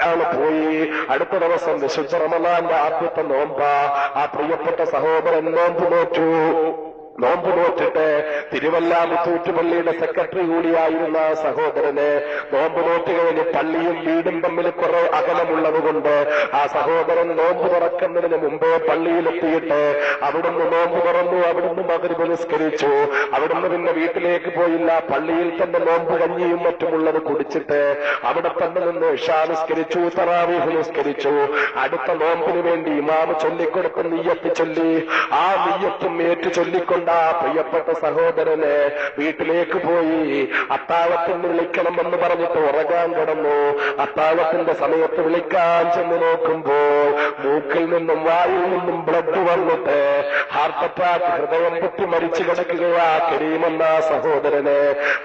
അയാൾ പോയി. അടുത്ത ദിവസം വിശുദ്ധ റമളാന്റെ ആദ്യത്തെ നോമ്പാ. ആ പ്രിയപ്പെട്ട സഹോദരൻ നോമ്പ് നോറ്റിട്ട് തിരുവല്ല മുത്തൂറ്റുപള്ളിയുടെ സെക്രട്ടറി കൂടിയായിരുന്ന സഹോദരന് നോമ്പ് നോറ്റ് കഴിഞ്ഞ് പള്ളിയും വീടും തമ്മിൽ കുറെ അകലമുള്ളതുകൊണ്ട് ആ സഹോദരൻ നോമ്പ് തുറക്കുന്നതിന് മുമ്പേ പള്ളിയിലെത്തിയിട്ട് അവിടുന്ന് നോമ്പ് തുറന്നു, അവിടുന്ന് മഗ്‌രിബ് നിസ്കരിച്ചു, അവിടുന്ന് പിന്നെ വീട്ടിലേക്ക് പോയില്ല. പള്ളിയിൽ തന്നെ നോമ്പ് കഞ്ഞിയും മറ്റുമുള്ളത് കുടിച്ചിട്ട് അവിടെ തന്നെ നിന്ന് ഇശാ നിസ്കരിച്ചു, തറാവീഹ് നിസ്കരിച്ചു. അടുത്ത നോമ്പിന് വേണ്ടി ഇമാമ് ചൊല്ലിക്കൊടുത്ത് നിയ്യത്ത് ചൊല്ലി. ആ നിയ്യത്തും ഏറ്റു ചൊല്ലിക്കൊണ്ട് പ്രിയപ്പെട്ട സഹോദരന് വീട്ടിലേക്ക് പോയി. അത്താഴത്തിന് വിളിക്കണമെന്ന് പറഞ്ഞിട്ട് ഉറങ്ങാൻ കിടന്നു. അത്താഴത്തിന്റെ സമയത്ത് വിളിക്കാൻ ചെന്ന് നോക്കുമ്പോൾ മൂക്കിൽ നിന്നും വായിൽ നിന്നും ബ്ലഡ് വന്നിട്ട് ഹാർട്ട് അറ്റാക്ക്, ഹൃദയം പൊട്ടി മരിച്ചു കിടക്കുകയാ കരീമെന്ന സഹോദരന്.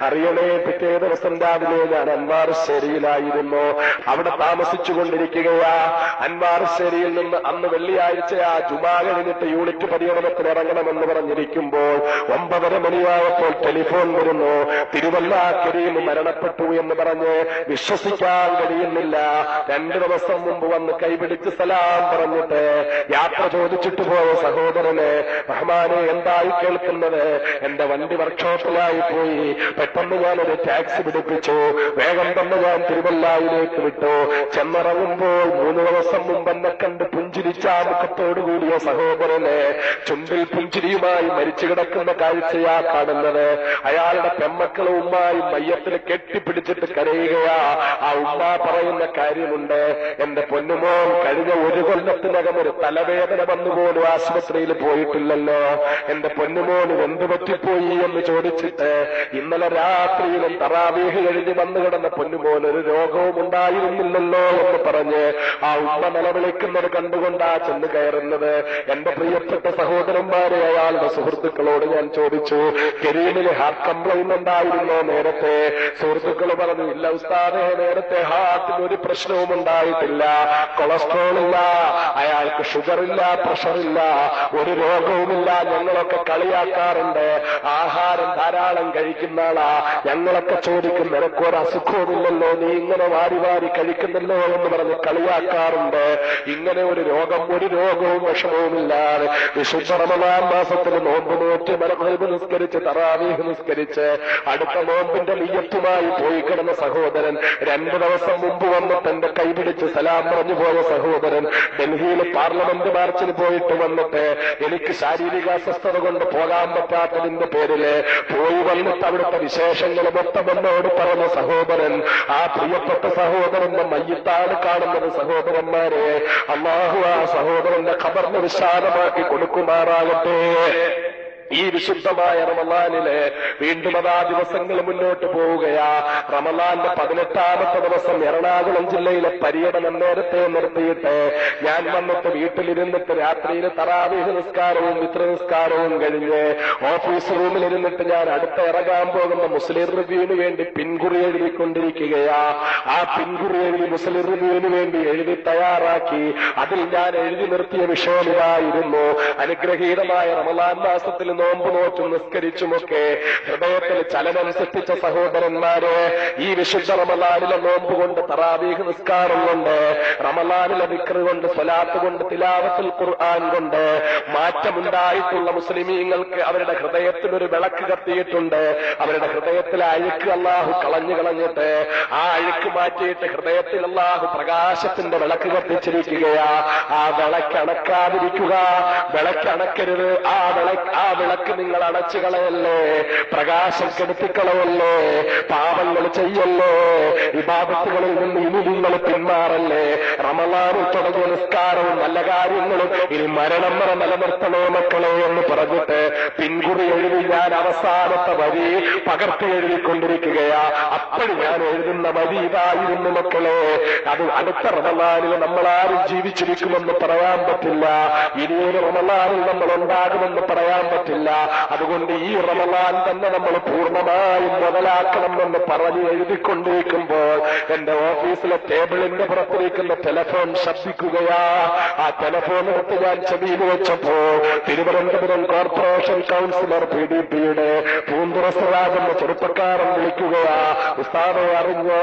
അറിയണേ, പിറ്റേ ദിവസം രാവിലെ ഞാൻ അൻവാർശ്ശേരിയിലായിരുന്നു, അവിടെ താമസിച്ചുകൊണ്ടിരിക്കുകയാ. അൻവാർശ്ശേരിയിൽ നിന്ന് അന്ന് വെള്ളിയാഴ്ചയാ, ജുമാ കഴിഞ്ഞിട്ട് യൂണിറ്റ് പര്യടനത്തിന് ഇറങ്ങണമെന്ന് പറഞ്ഞിരിക്കുമ്പോൾ 9:30 മണിയായപ്പോൾ ടെലിഫോൺ വരുന്നു, തിരുവല്ല കരീം മരണപ്പെട്ടു എന്ന് പറഞ്ഞ്. വിശ്വസിക്കാൻ കഴിയുന്നില്ല. 2 ദിവസം മുമ്പ് വന്ന് കൈപിടിച്ച് സലാം പറഞ്ഞിട്ട് യാത്ര ചോദിച്ചിട്ട് പോയ സഹോദരന്, റഹ്മാനെ എന്തായി കേൾക്കുന്നത്? എന്റെ വണ്ടി വർക്ക്ഷോപ്പിലായി പോയി, പെട്ടെന്ന് ഞാനൊരു ടാക്സി പിടിപ്പിച്ചു, വേഗം തന്നെ ഞാൻ തിരുവല്ലയിലേക്ക് വിട്ടു. ചെന്നിറങ്ങുമ്പോൾ 3 ദിവസം മുമ്പ് എന്നെ കണ്ട് പുഞ്ചിരിച്ച മുഖത്തോടുകൂടിയ സഹോദരന് ചുണ്ടിൽ പുഞ്ചിരിയുമായി മരിച്ചു കിടക്കുന്ന കാഴ്ചയാ കാണുന്നത്. അയാളുടെ പെമ്മക്കളും ഉമ്മായും മയ്യത്തിൽ കെട്ടിപ്പിടിച്ചിട്ട് കരയുകയാ. ആ ഉമ്മ പറയുന്ന കാര്യമുണ്ട്, എന്റെ പൊന്നുമോൻ കഴിഞ്ഞ 1 കൊല്ലത്തിനകം ഒരു തലവേദന വന്നുപോലും ആശുപത്രിയിൽ പോയിട്ടില്ലല്ലോ, എന്റെ പൊന്നുമോന് എന്ത് പറ്റിപ്പോയി എന്ന് ചോദിച്ചിട്ട് ഇന്നലെ രാത്രിയിലും തറാവീഹ് കഴിഞ്ഞ് വന്നു കിടന്ന പൊന്നുമോൻ ഒരു രോഗവും ഉണ്ടായിരുന്നില്ലല്ലോ എന്ന് പറഞ്ഞ് ആ ഉമ്മ നിലവിളിക്കുന്നത് കണ്ടുകൊണ്ടാ ചെന്ന് കയറുന്നത്. എന്റെ പ്രിയപ്പെട്ട സഹോദരന്മാരെ, അയാളുടെ സുഹൃത്തുക്കളോട് ഞാൻ ചോദിച്ചു, കരീമിന് ഹാർട്ട് കംപ്ലൈന്റ് ഉണ്ടായിരുന്നോ നേരത്തെ? സുഹൃത്തുക്കൾ പറഞ്ഞു, ഇല്ല ഉസ്താദേ, നേരത്തെ ഹാർട്ടിന് ഒരു പ്രശ്നവും ഉണ്ടായിട്ടില്ല, കൊളസ്ട്രോൾ ഇല്ല, അയാൾക്ക് ഷുഗർ ഇല്ല, പ്രഷർ ഇല്ല, ഒരു രോഗവുമില്ല. ഞങ്ങളൊക്കെ കളിയാക്കാറുണ്ട്, ആഹാരം ധാരാളം കഴിക്കുന്ന ആളാ. ഞങ്ങളൊക്കെ ചോദിക്കും, നിനക്കൊരു അസുഖവുമില്ലല്ലോ, നീ ഇങ്ങനെ വാരി വാരി കഴിക്കുന്നല്ലോ എന്ന് പറഞ്ഞ് കളിയാക്കാറുണ്ട്. ഇങ്ങനെ ഒരു രോഗവും വിഷമവുമില്ലാതെ വിശുദ്ധ റമളാൻ മാസത്തിൽ നോമ്പ് നോറ്റ് മഗ്‌രിബ് നിസ്കരിച്ച് തറാവീഹ് നിസ്കരിച്ച് അടുത്ത നോമ്പിന്റെ നിയ്യത്തുമായി പോയി കിടന്ന സഹോദരൻ, 2 ദിവസം മുമ്പ് വന്നിട്ട് എന്റെ കൈപിടിച്ച് സലാം പറഞ്ഞു പോയ സഹോദരൻ, ഡൽഹിയിൽ പാർലമെന്റ് മാർച്ചിന് പോയിട്ട് വന്നിട്ട് എനിക്ക് ശാരീരിക അസ്വസ്ഥത കൊണ്ട് പോകാൻ പറ്റാത്തതിന്റെ പേരില് പോയി വന്നിട്ട് അവിടുത്തെ വിശേഷങ്ങൾ മൊത്തം എന്നോട് പറഞ്ഞ സഹോദരൻ, ആ പ്രിയപ്പെട്ട സഹോദരന്റെ മയ്യിത്താണ് കാണുന്നത്. സഹോദരന്മാരെ, അല്ലാഹു ആ സഹോദരന്റെ ഖബറിനെ വിശാലമാക്കി കൊടുക്കുമാറാകട്ടെ. ഈ വിശുദ്ധമായ റമളാനിലെ വീണ്ടും അതാ ദിവസങ്ങൾ മുന്നോട്ട് പോവുകയാ. റമളാന്റെ 18ാമത്തെ ദിവസം എറണാകുളം ജില്ലയിലെ പര്യടനം നേരത്തെ നിർത്തിയിട്ട് ഞാൻ വന്നിട്ട് വീട്ടിലിരുന്നിട്ട് രാത്രിയിൽ തറാവീഹ് നിസ്കാരവും വിത്ർ നിസ്കാരവും കഴിഞ്ഞ് ഓഫീസ് റൂമിലിരുന്നിട്ട് ഞാൻ അടുത്ത ഇറങ്ങാൻ പോകുന്ന മുസ്ലിം റിവ്യൂവിന് വേണ്ടി പിൻകുറി എഴുതിക്കൊണ്ടിരിക്കുകയാ. ആ പിൻകുറി എഴുതി മുസ്ലിം റിവ്യൂവിന് വേണ്ടി എഴുതി തയ്യാറാക്കി അതിൽ ഞാൻ എഴുതി നിർത്തിയ വിഷയം ഇതായിരുന്നു: അനുഗ്രഹീതമായ റമളാൻ മാസത്തിൽ നോമ്പ് നോറ്റും നിസ്കരിച്ചുമൊക്കെ ഹൃദയത്തിൽ ചലനം സൃഷ്ടിച്ച സഹോദരന്മാരെ, ഈ വിശുദ്ധ റമളാനിലെ നോമ്പ് കൊണ്ട്, തറാവീഹ് നിസ്കാരം കൊണ്ട്, റമളാനിലെ ദിക്ർ കൊണ്ട്, സ്വലാത്ത് കൊണ്ട്, തിലാവത്തുൽ ഖുർആൻ കൊണ്ട് മാറ്റമുണ്ടായിട്ടുള്ള മുസ്ലിമീങ്ങൾക്ക് അവരുടെ ഹൃദയത്തിൽ ഒരു വിളക്ക് കത്തിയിട്ടുണ്ട്. അവരുടെ ഹൃദയത്തിലെ അഴുക്ക് അല്ലാഹു കളഞ്ഞിട്ട് ആ അഴുക്ക് മാറ്റിയിട്ട് ഹൃദയത്തിൽ അല്ലാഹു പ്രകാശത്തിന്റെ വിളക്ക് കത്തിച്ചിരിക്കുകയാ. ആ വിളക്കണക്കാതിരിക്കുക, വിളക്കണക്കരുത്. ആ വിളക്ക് നിങ്ങൾ അടച്ചു കളയല്ലേ, പ്രകാശം കെടുത്തിക്കളയല്ലേ, പാപങ്ങൾ ചെയ്യല്ലേ, ഇബാദത്തുകളിൽ നിന്ന് ഇനി നിങ്ങൾ പിന്മാറല്ലേ. റമളാനിൽ തുടങ്ങിയ നിസ്കാരവും നല്ല കാര്യങ്ങളും ഇനി മരണം വരെ നിലനിർത്തണോ മക്കളെ എന്ന് പറഞ്ഞിട്ട് പിൻകുറി എഴുതി ഞാൻ അവസാനത്തെ വരി പകർത്തി എഴുതിക്കൊണ്ടിരിക്കുകയാ. അപ്പോൾ ഞാൻ എഴുതുന്ന വരി ഇതായിരുന്നു മക്കളെ: അത് അടുത്ത റമളാനിൽ നമ്മളാരും ജീവിച്ചിരിക്കുമെന്ന് പറയാൻ പറ്റില്ല, ഇനിയൊരു റമളാനിൽ നമ്മൾ ഉണ്ടാകുമെന്ന് പറയാൻ പറ്റില്ല. അതുകൊണ്ട് ഈ റമളാൻ തന്നെ നമ്മൾ പൂർണ്ണമായും മുതലാക്കണമെന്ന് പറഞ്ഞ് എഴുതിക്കൊണ്ടിരിക്കുമ്പോൾ എന്റെ ഓഫീസിലെ ടേബിളിന്റെ പുറത്തിരിക്കുന്ന ടെലഫോൺ ശബ്ദിക്കുകയാ. ആ ടെലഫോൺ എടുത്ത് ഞാൻ ചെവിയിൽ വെച്ചപ്പോ തിരുവനന്തപുരം കോർപ്പറേഷൻ കൗൺസിലർ PDPയുടെ പൂന്തുറസ്രാജെന്ന ചെറുപ്പക്കാരൻ വിളിക്കുകയാ: ഉസ്താദെ അറിഞ്ഞോ,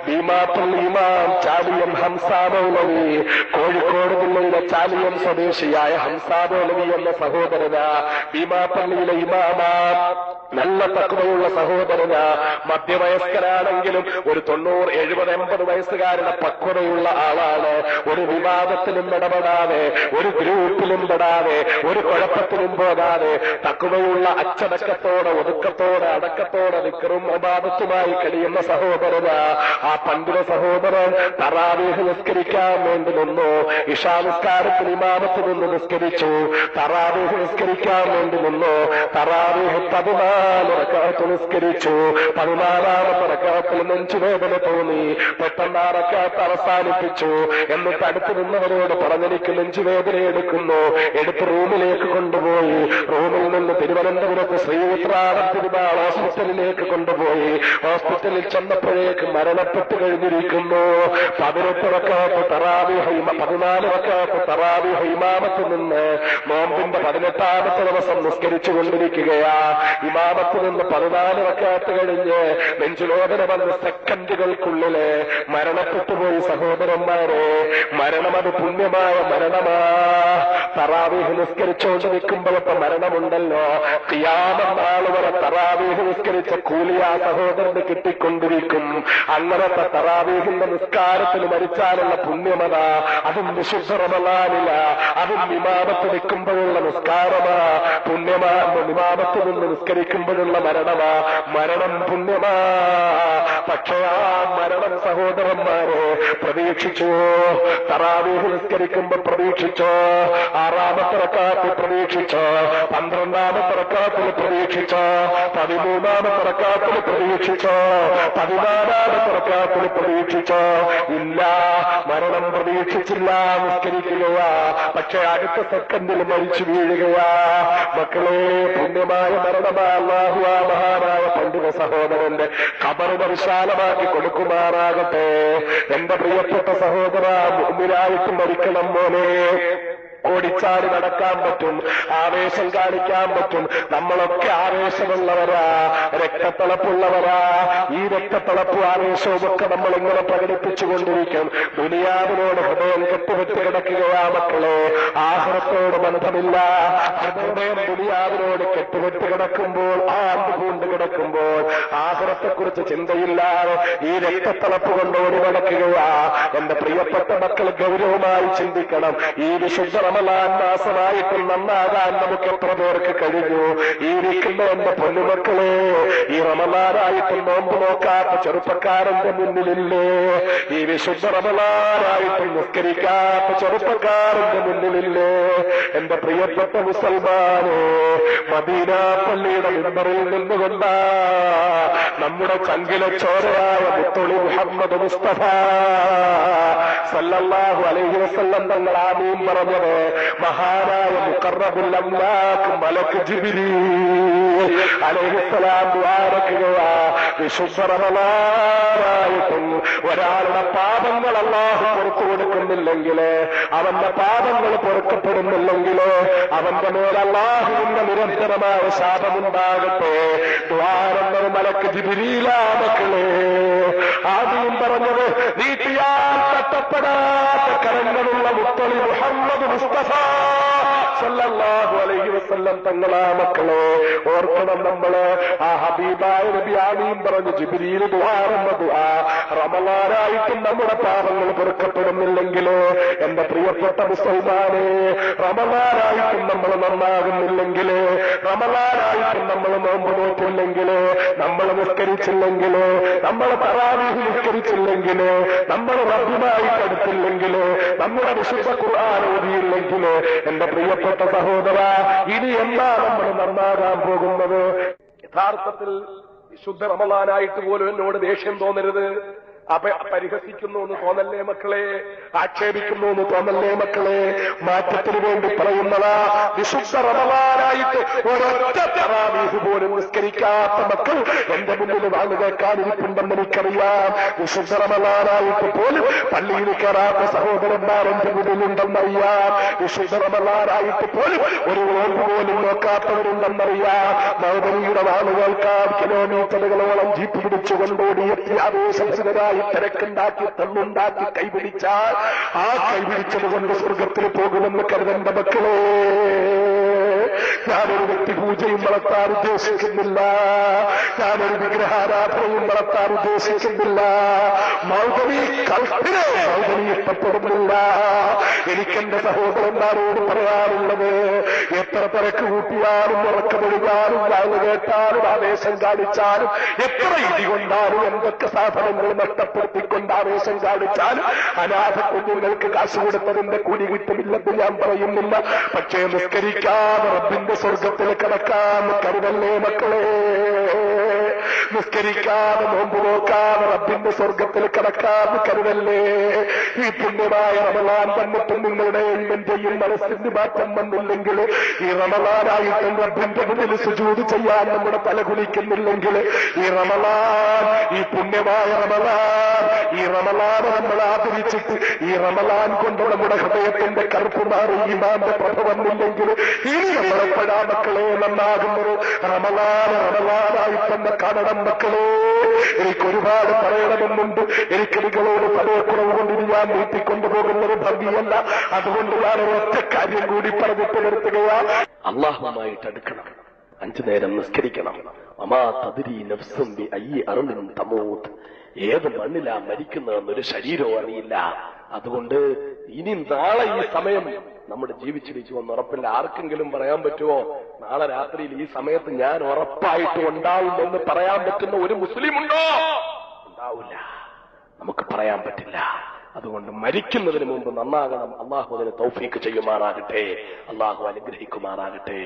ഭീമാപ്പള്ളി ഇമാം ചാലിയം ഹംസാ മൗലവി, കോഴിക്കോട് ജില്ലയിലെ ചാലിയം സ്വദേശിയായ ഹംസാ മൗലവി എന്ന സഹോദരനാ, ഭീമാപ്പള്ളിയിലെ ഇമാമാ, നല്ല തഖ്വയുള്ള സഹോദരനാ, മധ്യവയസ്കരാണെങ്കിലും ഒരു 90, 70, 80 വയസ്സുകാരുടെ പക്വതയുള്ള ആളാണ്. ഒരു വിവാദത്തിലും ഇടപെടാതെ, ഒരു ഗ്രൂപ്പിലും പെടാതെ, ഒരു കുഴപ്പത്തിലും പോകാതെ തഖ്വയുള്ള അച്ചടക്കത്തോടെ, ഒതുക്കത്തോടെ, അടക്കത്തോടെ ദിക്റും ഇബാദത്തുമായി കഴിയുന്ന സഹോദരനാ. ആ പണ്ഡിത സഹോദരൻ തറാവീഹ് നിസ്കരിക്കാൻ വേണ്ടി നിന്നു. ഇശാ നിസ്കാരത്തിൽ ഇമാമത്ത് നിന്ന് നിസ്കരിച്ചു. തറാവീഹ് നിസ്കരിക്കാൻ വേണ്ടി നിന്നു. തറാവീഹ് 14 റക്അത്ത് നിസ്കരിച്ചു. 14ാമത്തെ റക്അത്തിൽ നെഞ്ചുവേദന തോന്നി. പെട്ടെന്ന് ആ റക്അത്ത് അവസാനിപ്പിച്ചു. എന്നിട്ട് അടുത്ത് നിന്നവരോട് പറഞ്ഞെനിക്ക് നെഞ്ചുവേദന എടുക്കുന്നു, എടുത്ത് റൂമിലേക്ക് കൊണ്ടുപോയി. റൂമിൽ നിന്ന് തിരുവനന്തപുരത്ത് ശ്രീവിത്രാടം തിരുനാൾ ഹോസ്പിറ്റലിലേക്ക് കൊണ്ടുപോയി. ഹോസ്പിറ്റലിൽ ചെന്നപ്പോഴേക്ക് മരണപ്പെട്ടു കഴിഞ്ഞിരിക്കുന്നു. 18 റക്അത്ത് തറാവീഹ്, 14 റക്അത്ത് തറാവീഹ് ഇമാമത്ത് നിന്ന് നോമ്പിന്റെ 18ാമത്തെ ദിവസം നിസ്കരിച്ചു കൊണ്ടിരിക്കുകയാ. ഇമാമത്ത് നിന്ന് 14 റക്അത്ത് കഴിഞ്ഞ് നെഞ്ചുവേദന വന്ന് സെക്കൻഡുകൾക്കുള്ളില് മരണപ്പെട്ടുപോയി. സഹോദരന്മാരെ, മരണം അത് പുണ്യമായ മരണമാ. തറാവീഹ് നിസ്കരിച്ചുകൊണ്ട് നിൽക്കുമ്പോഴത്തെ മരണമുണ്ടല്ലോ, ഖിയാമത്ത് നാൾ വരെ തറാവീഹ് നിസ്കരിച്ച കൂലി ആ സഹോദരന് കിട്ടിക്കൊണ്ടിരിക്കും. അങ്ങനത്തെ തറാവീഹിന്റെ നിസ്കാരത്തിൽ മരിച്ചാലുള്ള പുണ്യമത, അതും വിശുദ്ധ റമളാനില, അതും ഇമാമത്ത് നിൽക്കുമ്പോഴുള്ള നിസ്കാരമാ പുണ്യമാ. ഇമാമത്ത് നിന്ന് നിസ്കരിക്കുമ്പോഴുള്ള മരണമാ. മരണം പുണ്യമാ. പക്ഷേ ആ മരണം സഹോദരന്മാരെ പ്രതീക്ഷിച്ചു. തറാവീഹ് നിസ്കരിക്കുമ്പോ പ്രതീക്ഷിച്ചോ, 6ാമത്തെ റക്അത്തിൽ പ്രതീക്ഷിച്ചോ, 12ാമത്തെ റക്അത്തിൽ പ്രതീക്ഷിച്ചോ, 13ാമത്തെ റക്അത്തിൽ പ്രതീക്ഷിച്ചോ, 14ാമത്തെ റക്അത്തിൽ പ്രതീക്ഷിച്ചോ? ഇല്ല, മരണം പ്രതീക്ഷിച്ചില്ല. നിസ്കരിക്കുകയാ, പക്ഷെ അടുത്ത സെക്കൻഡിൽ മരിച്ചു വീഴുകയാ. മക്കളെ, പുണ്യമായ മരണമാ. അല്ലാഹു ആ മഹാനായ പണ്ഡിത സഹോദരന്റെ ഖബറിനെ വിശാലമാക്കി കൊടുക്കുമാറാകട്ടെ. എന്റെ പ്രിയപ്പെട്ട സഹോദര, മുഅ്മിനായിട്ട് മരിക്കണം മോനെ. ഓടിച്ചാടി നടക്കാൻ പറ്റും, ആവേശം കാണിക്കാൻ പറ്റും. നമ്മളൊക്കെ ആവേശമുള്ളവരാ, രക്തത്തിളപ്പുള്ളവരാ. ഈ രക്തത്തിളപ്പും ആവേശവും ഒക്കെ നമ്മൾ ഇങ്ങനെ പ്രകടിപ്പിച്ചുകൊണ്ടിരിക്കും. ദുനിയാവിനോട് ഹൃദയം കെട്ടുപെട്ട് കിടക്കുകയാ മക്കളെ. ആഖിറത്തോട് ബന്ധമില്ല. ഹൃദയം ദുനിയാവിനോട് കെട്ടുപെട്ട് കിടക്കുമ്പോൾ, ആണ്ട് പൂണ്ട് കിടക്കുമ്പോൾ ആഖിറത്തെക്കുറിച്ച് ചിന്തയില്ലാതെ ഈ രക്തത്തിളപ്പ് കൊണ്ട് ഓടി നടക്കുകയാ. എന്റെ പ്രിയപ്പെട്ട മക്കൾ ഗൗരവമായി ചിന്തിക്കണം. ഈ വിശുദ്ധ റമളാൻ മാസമായിട്ടും നന്നാകാൻ നമുക്ക് എത്ര പേർക്ക് കഴിഞ്ഞു? ഈ ഇരിക്കുന്ന എന്റെ പൊന്നുമക്കളെ, ഈ റമളാനായിട്ടും നോമ്പ് നോക്കാത്ത ചെറുപ്പക്കാരന്റെ മുന്നിലില്ലേ? ഈ വിശുദ്ധ റമളാനായിട്ടും നിസ്കരിക്കാത്ത ചെറുപ്പക്കാരന്റെ മുന്നിലില്ലേ? എന്റെ പ്രിയപ്പെട്ട മുസൽമാനെ, മദീന പള്ളിയുടെ മിമ്പറിൽ നിന്നുകൊണ്ടാ നമ്മുടെ ചങ്കിലെ ചോരയായ മുത്തുളി മുഹമ്മദ് മുസ്തഫ സല്ലല്ലാഹു അലൈഹി വസല്ലം തങ്ങൾ ആമീൻ പറഞ്ഞത്. മഹാനായ മുഖറബുൽ അംലാക്ക് മലക്ക് ജിബ്രീൽ അലൈഹിസ്സലാം ദുആരക്കുകയാ. വിശുദ്ധ റമളാനായിട്ടും ഒരാളുടെ പാപങ്ങൾ അല്ലാഹു പുറത്തു കൊടുക്കുന്നില്ലെങ്കിൽ, അവന്റെ പാപങ്ങൾ പൊറുക്കപ്പെടുന്നില്ലെങ്കിൽ അവന്റെ മേൽ അല്ലാഹുവിന്റെ നിരന്തരമായ ശാപമുണ്ടാകട്ടെ. ദ്വാരന്നൊരു മലക്ക് ജിബ്രീലാ മക്കളെ. ആദ്യം പറഞ്ഞത് നീട്ടിയാൽ തട്ടപ്പെടാത്ത കരങ്ങളുള്ള മുത്തളി മുഹമ്മദ് മുസ്തഫ സല്ലല്ലാഹു അലൈഹി വസല്ലം തങ്ങളാ മക്കളെ. ഓർക്കണം, നമ്മള് ആ ഹബീബായ നബി ആമീൻ പറഞ്ഞു ജിബ്രീൽ ദുആറെന്ന ദുആ. റമളാനായിട്ടും നമ്മുടെ പാപങ്ങൾ പൊറുക്കപ്പെടുന്നില്ലെങ്കിലോ എന്റെ പ്രിയപ്പെട്ട മുസൽമാനെ, റമളാനായിട്ടും നമ്മൾ നന്നാകുന്നില്ലെങ്കിലോ, റമളാനായിട്ടും നമ്മൾ നോമ്പ് നോക്കില്ലെങ്കിലോ, നമ്മൾ നിസ്കരിച്ചില്ലെങ്കിലോ, നമ്മൾ തറാവീഹ് നിസ്കരിച്ചില്ലെങ്കിലോ, നമ്മൾ റബ്ബുമായി അടുത്തില്ലെങ്കിലോ, നമ്മുടെ വിശുദ്ധ ഖുർആൻ ഓതിയില്ലെങ്കിലോ എന്റെ പ്രിയപ്പെട്ട സഹോദര, ഇനി എന്താ നമ്മൾ നന്നാകാൻ പോകുന്നത്? യഥാർത്ഥത്തിൽ വിശുദ്ധ റമളാനായിട്ട് പോലും എന്നോട് ദേഷ്യം തോന്നരുത്, പരിഹസിക്കുന്നു എന്ന് തോന്നല്ലേ മക്കളെ, ആക്ഷേപിക്കുന്നു എന്ന് തോന്നല്ലേ മക്കളെ. മാറ്റത്തിന് വേണ്ടി പറയുന്നതാ. വിശുദ്ധ റമളാനായിട്ട് ഒരൊറ്റ തറാവീഹ് പോലും നിസ്കരിക്കാത്ത മക്കൾ എന്റെ മുന്നിൽ വാങ്ങു കേൾക്കാനിരിപ്പുണ്ടെന്ന് എനിക്കറിയാം. വിശുദ്ധ റമളാനായിട്ട് പോലും പള്ളിയിൽ കയറാത്ത സഹോദരന്മാർ എന്റെ മുന്നിലുണ്ടെന്നറിയാം. വിശുദ്ധ റമളാനായിട്ട് പോലും ഒരു നോമ്പ് പോലും നോക്കാത്തവരുണ്ടെന്നറിയാം. മൗദനിയുടെ വാങ്ങു കേൾക്കാൻ കിലോമീറ്ററുകളോളം ജീപ്പ് പിടിച്ചുകൊണ്ടോടിയെത്തിയ ആവേശരായി തിരക്കുണ്ടാക്കി തള്ളുണ്ടാക്കി കൈപിടിച്ചാൽ ആ കൈപിടിച്ചത് കൊണ്ട് സ്വർഗത്തിൽ പോകുമെന്ന് കരുതേണ്ട മക്കളെ. ഞാനൊരു വ്യക്തിപൂജയും വളർത്താൻ ഉദ്ദേശിക്കുന്നില്ല, ഞാനൊരു വിഗ്രഹാരാധനയും വളർത്താൻ ഉദ്ദേശിക്കുന്നില്ല. മൗദനി കൽപ്പിനെ മൗദനി ഇഷ്ടപ്പെടുന്നില്ല. എനിക്കെന്റെ സഹോദരന്മാരോട് പറയാറുള്ളത്, എത്ര തിരക്ക് കൂട്ടിയാലും ഉറക്കമൊഴിഞ്ഞാലും വാങ്ങു കേട്ടാലും ആവേശം കാണിച്ചാലും എത്ര ഇടി കൊണ്ടാലും എന്തൊക്കെ സാധനങ്ങൾ നഷ്ടപ്പെടുത്തിക്കൊണ്ട് ആവേശം കാണിച്ചാലും അനാഥ കുഞ്ഞുങ്ങൾക്ക് കാശ് കൊടുത്തതിന്റെ കൂലി കിട്ടുമില്ലെന്ന് ഞാൻ പറയുന്നില്ല. പക്ഷേ നിസ്കരിക്കാതെ റബ്ബിന്റെ സ്വർഗത്തിൽ കിടക്കാൻ കരുതല്ലേ മക്കളെ. നിസ്കരിക്കാതെ നോമ്പ് നോക്കാതെ റബ്ബിന്റെ സ്വർഗത്തിൽ കിടക്കാൻ കരുതല്ലേ. ഈ പുണ്യമായ റമളാൻ വന്നിട്ടും നിങ്ങളുടെ എന്റെയും മനസ്സിന് മാറ്റം വന്നില്ലെങ്കിൽ, ഈ റമളാനായിട്ടും റബ്ബിന്റെ മുന്നിൽ സുജൂദ് ചെയ്യാൻ നമ്മുടെ തല കുലിക്കുന്നില്ലെങ്കിൽ, ഈ റമളാൻ, ഈ പുണ്യമായ റമളാൻ, ഈ റമളാൻ നമ്മൾ ആദരിച്ചിട്ട് ഈ റമളാൻ കൊണ്ട് നമ്മുടെ ഹൃദയത്തിന്റെ കറുപ്പ് മാറി ഈമാന്റെ പ്രഭ വന്നില്ലെങ്കിൽ ഇനി നമ്മളെപ്പോഴാ മക്കളെ നന്നാകുന്നത്? റമളാനായിട്ടെന്നെ കാണണം മക്കളെ. എനിക്കൊരുപാട് പറയണമെന്നുണ്ട്. എനിക്ക് നിങ്ങളോട് സമയക്കുറവ് കൊണ്ട് ഞാൻ നീട്ടിക്കൊണ്ടുപോകുന്നത് ഭംഗിയല്ല. അതുകൊണ്ട് ഞാൻ ഒരൊറ്റ കാര്യം കൂടി പറഞ്ഞിട്ട് നിർത്തുകയാ. അല്ലാഹുവുമായിട്ട് അടുക്കണം, 5 നേരം നിസ്കരിക്കണം. അമാ തദ്രി നഫ്സും ബി അയ്യി അർളിൻ തമൂത്ത്. ഏത് മണ്ണിലാ മരിക്കുന്നതെന്നൊരു ശരീരവും അറിയില്ല. അതുകൊണ്ട് ഇനി നാളെ ഈ സമയം നമ്മൾ ജീവിച്ചിരിക്കുമെന്ന് ഉറപ്പില്ല. ആർക്കെങ്കിലും പറയാൻ പറ്റുമോ നാളെ രാത്രിയിൽ ഈ സമയത്ത് ഞാൻ ഉറപ്പായിട്ട് ഉണ്ടാവുമെന്ന് പറയാൻ പറ്റുന്ന ഒരു മുസ്ലിം ഉണ്ടോ? ഉണ്ടാവില്ല, നമുക്ക് പറയാൻ പറ്റില്ല. അതുകൊണ്ട് മരിക്കുന്നതിന് മുമ്പ് നന്നാകണം. അള്ളാഹു അതിന് തൗഫീക്ക് ചെയ്യുമാറാകട്ടെ, അള്ളാഹു അനുഗ്രഹിക്കുമാറാകട്ടെ.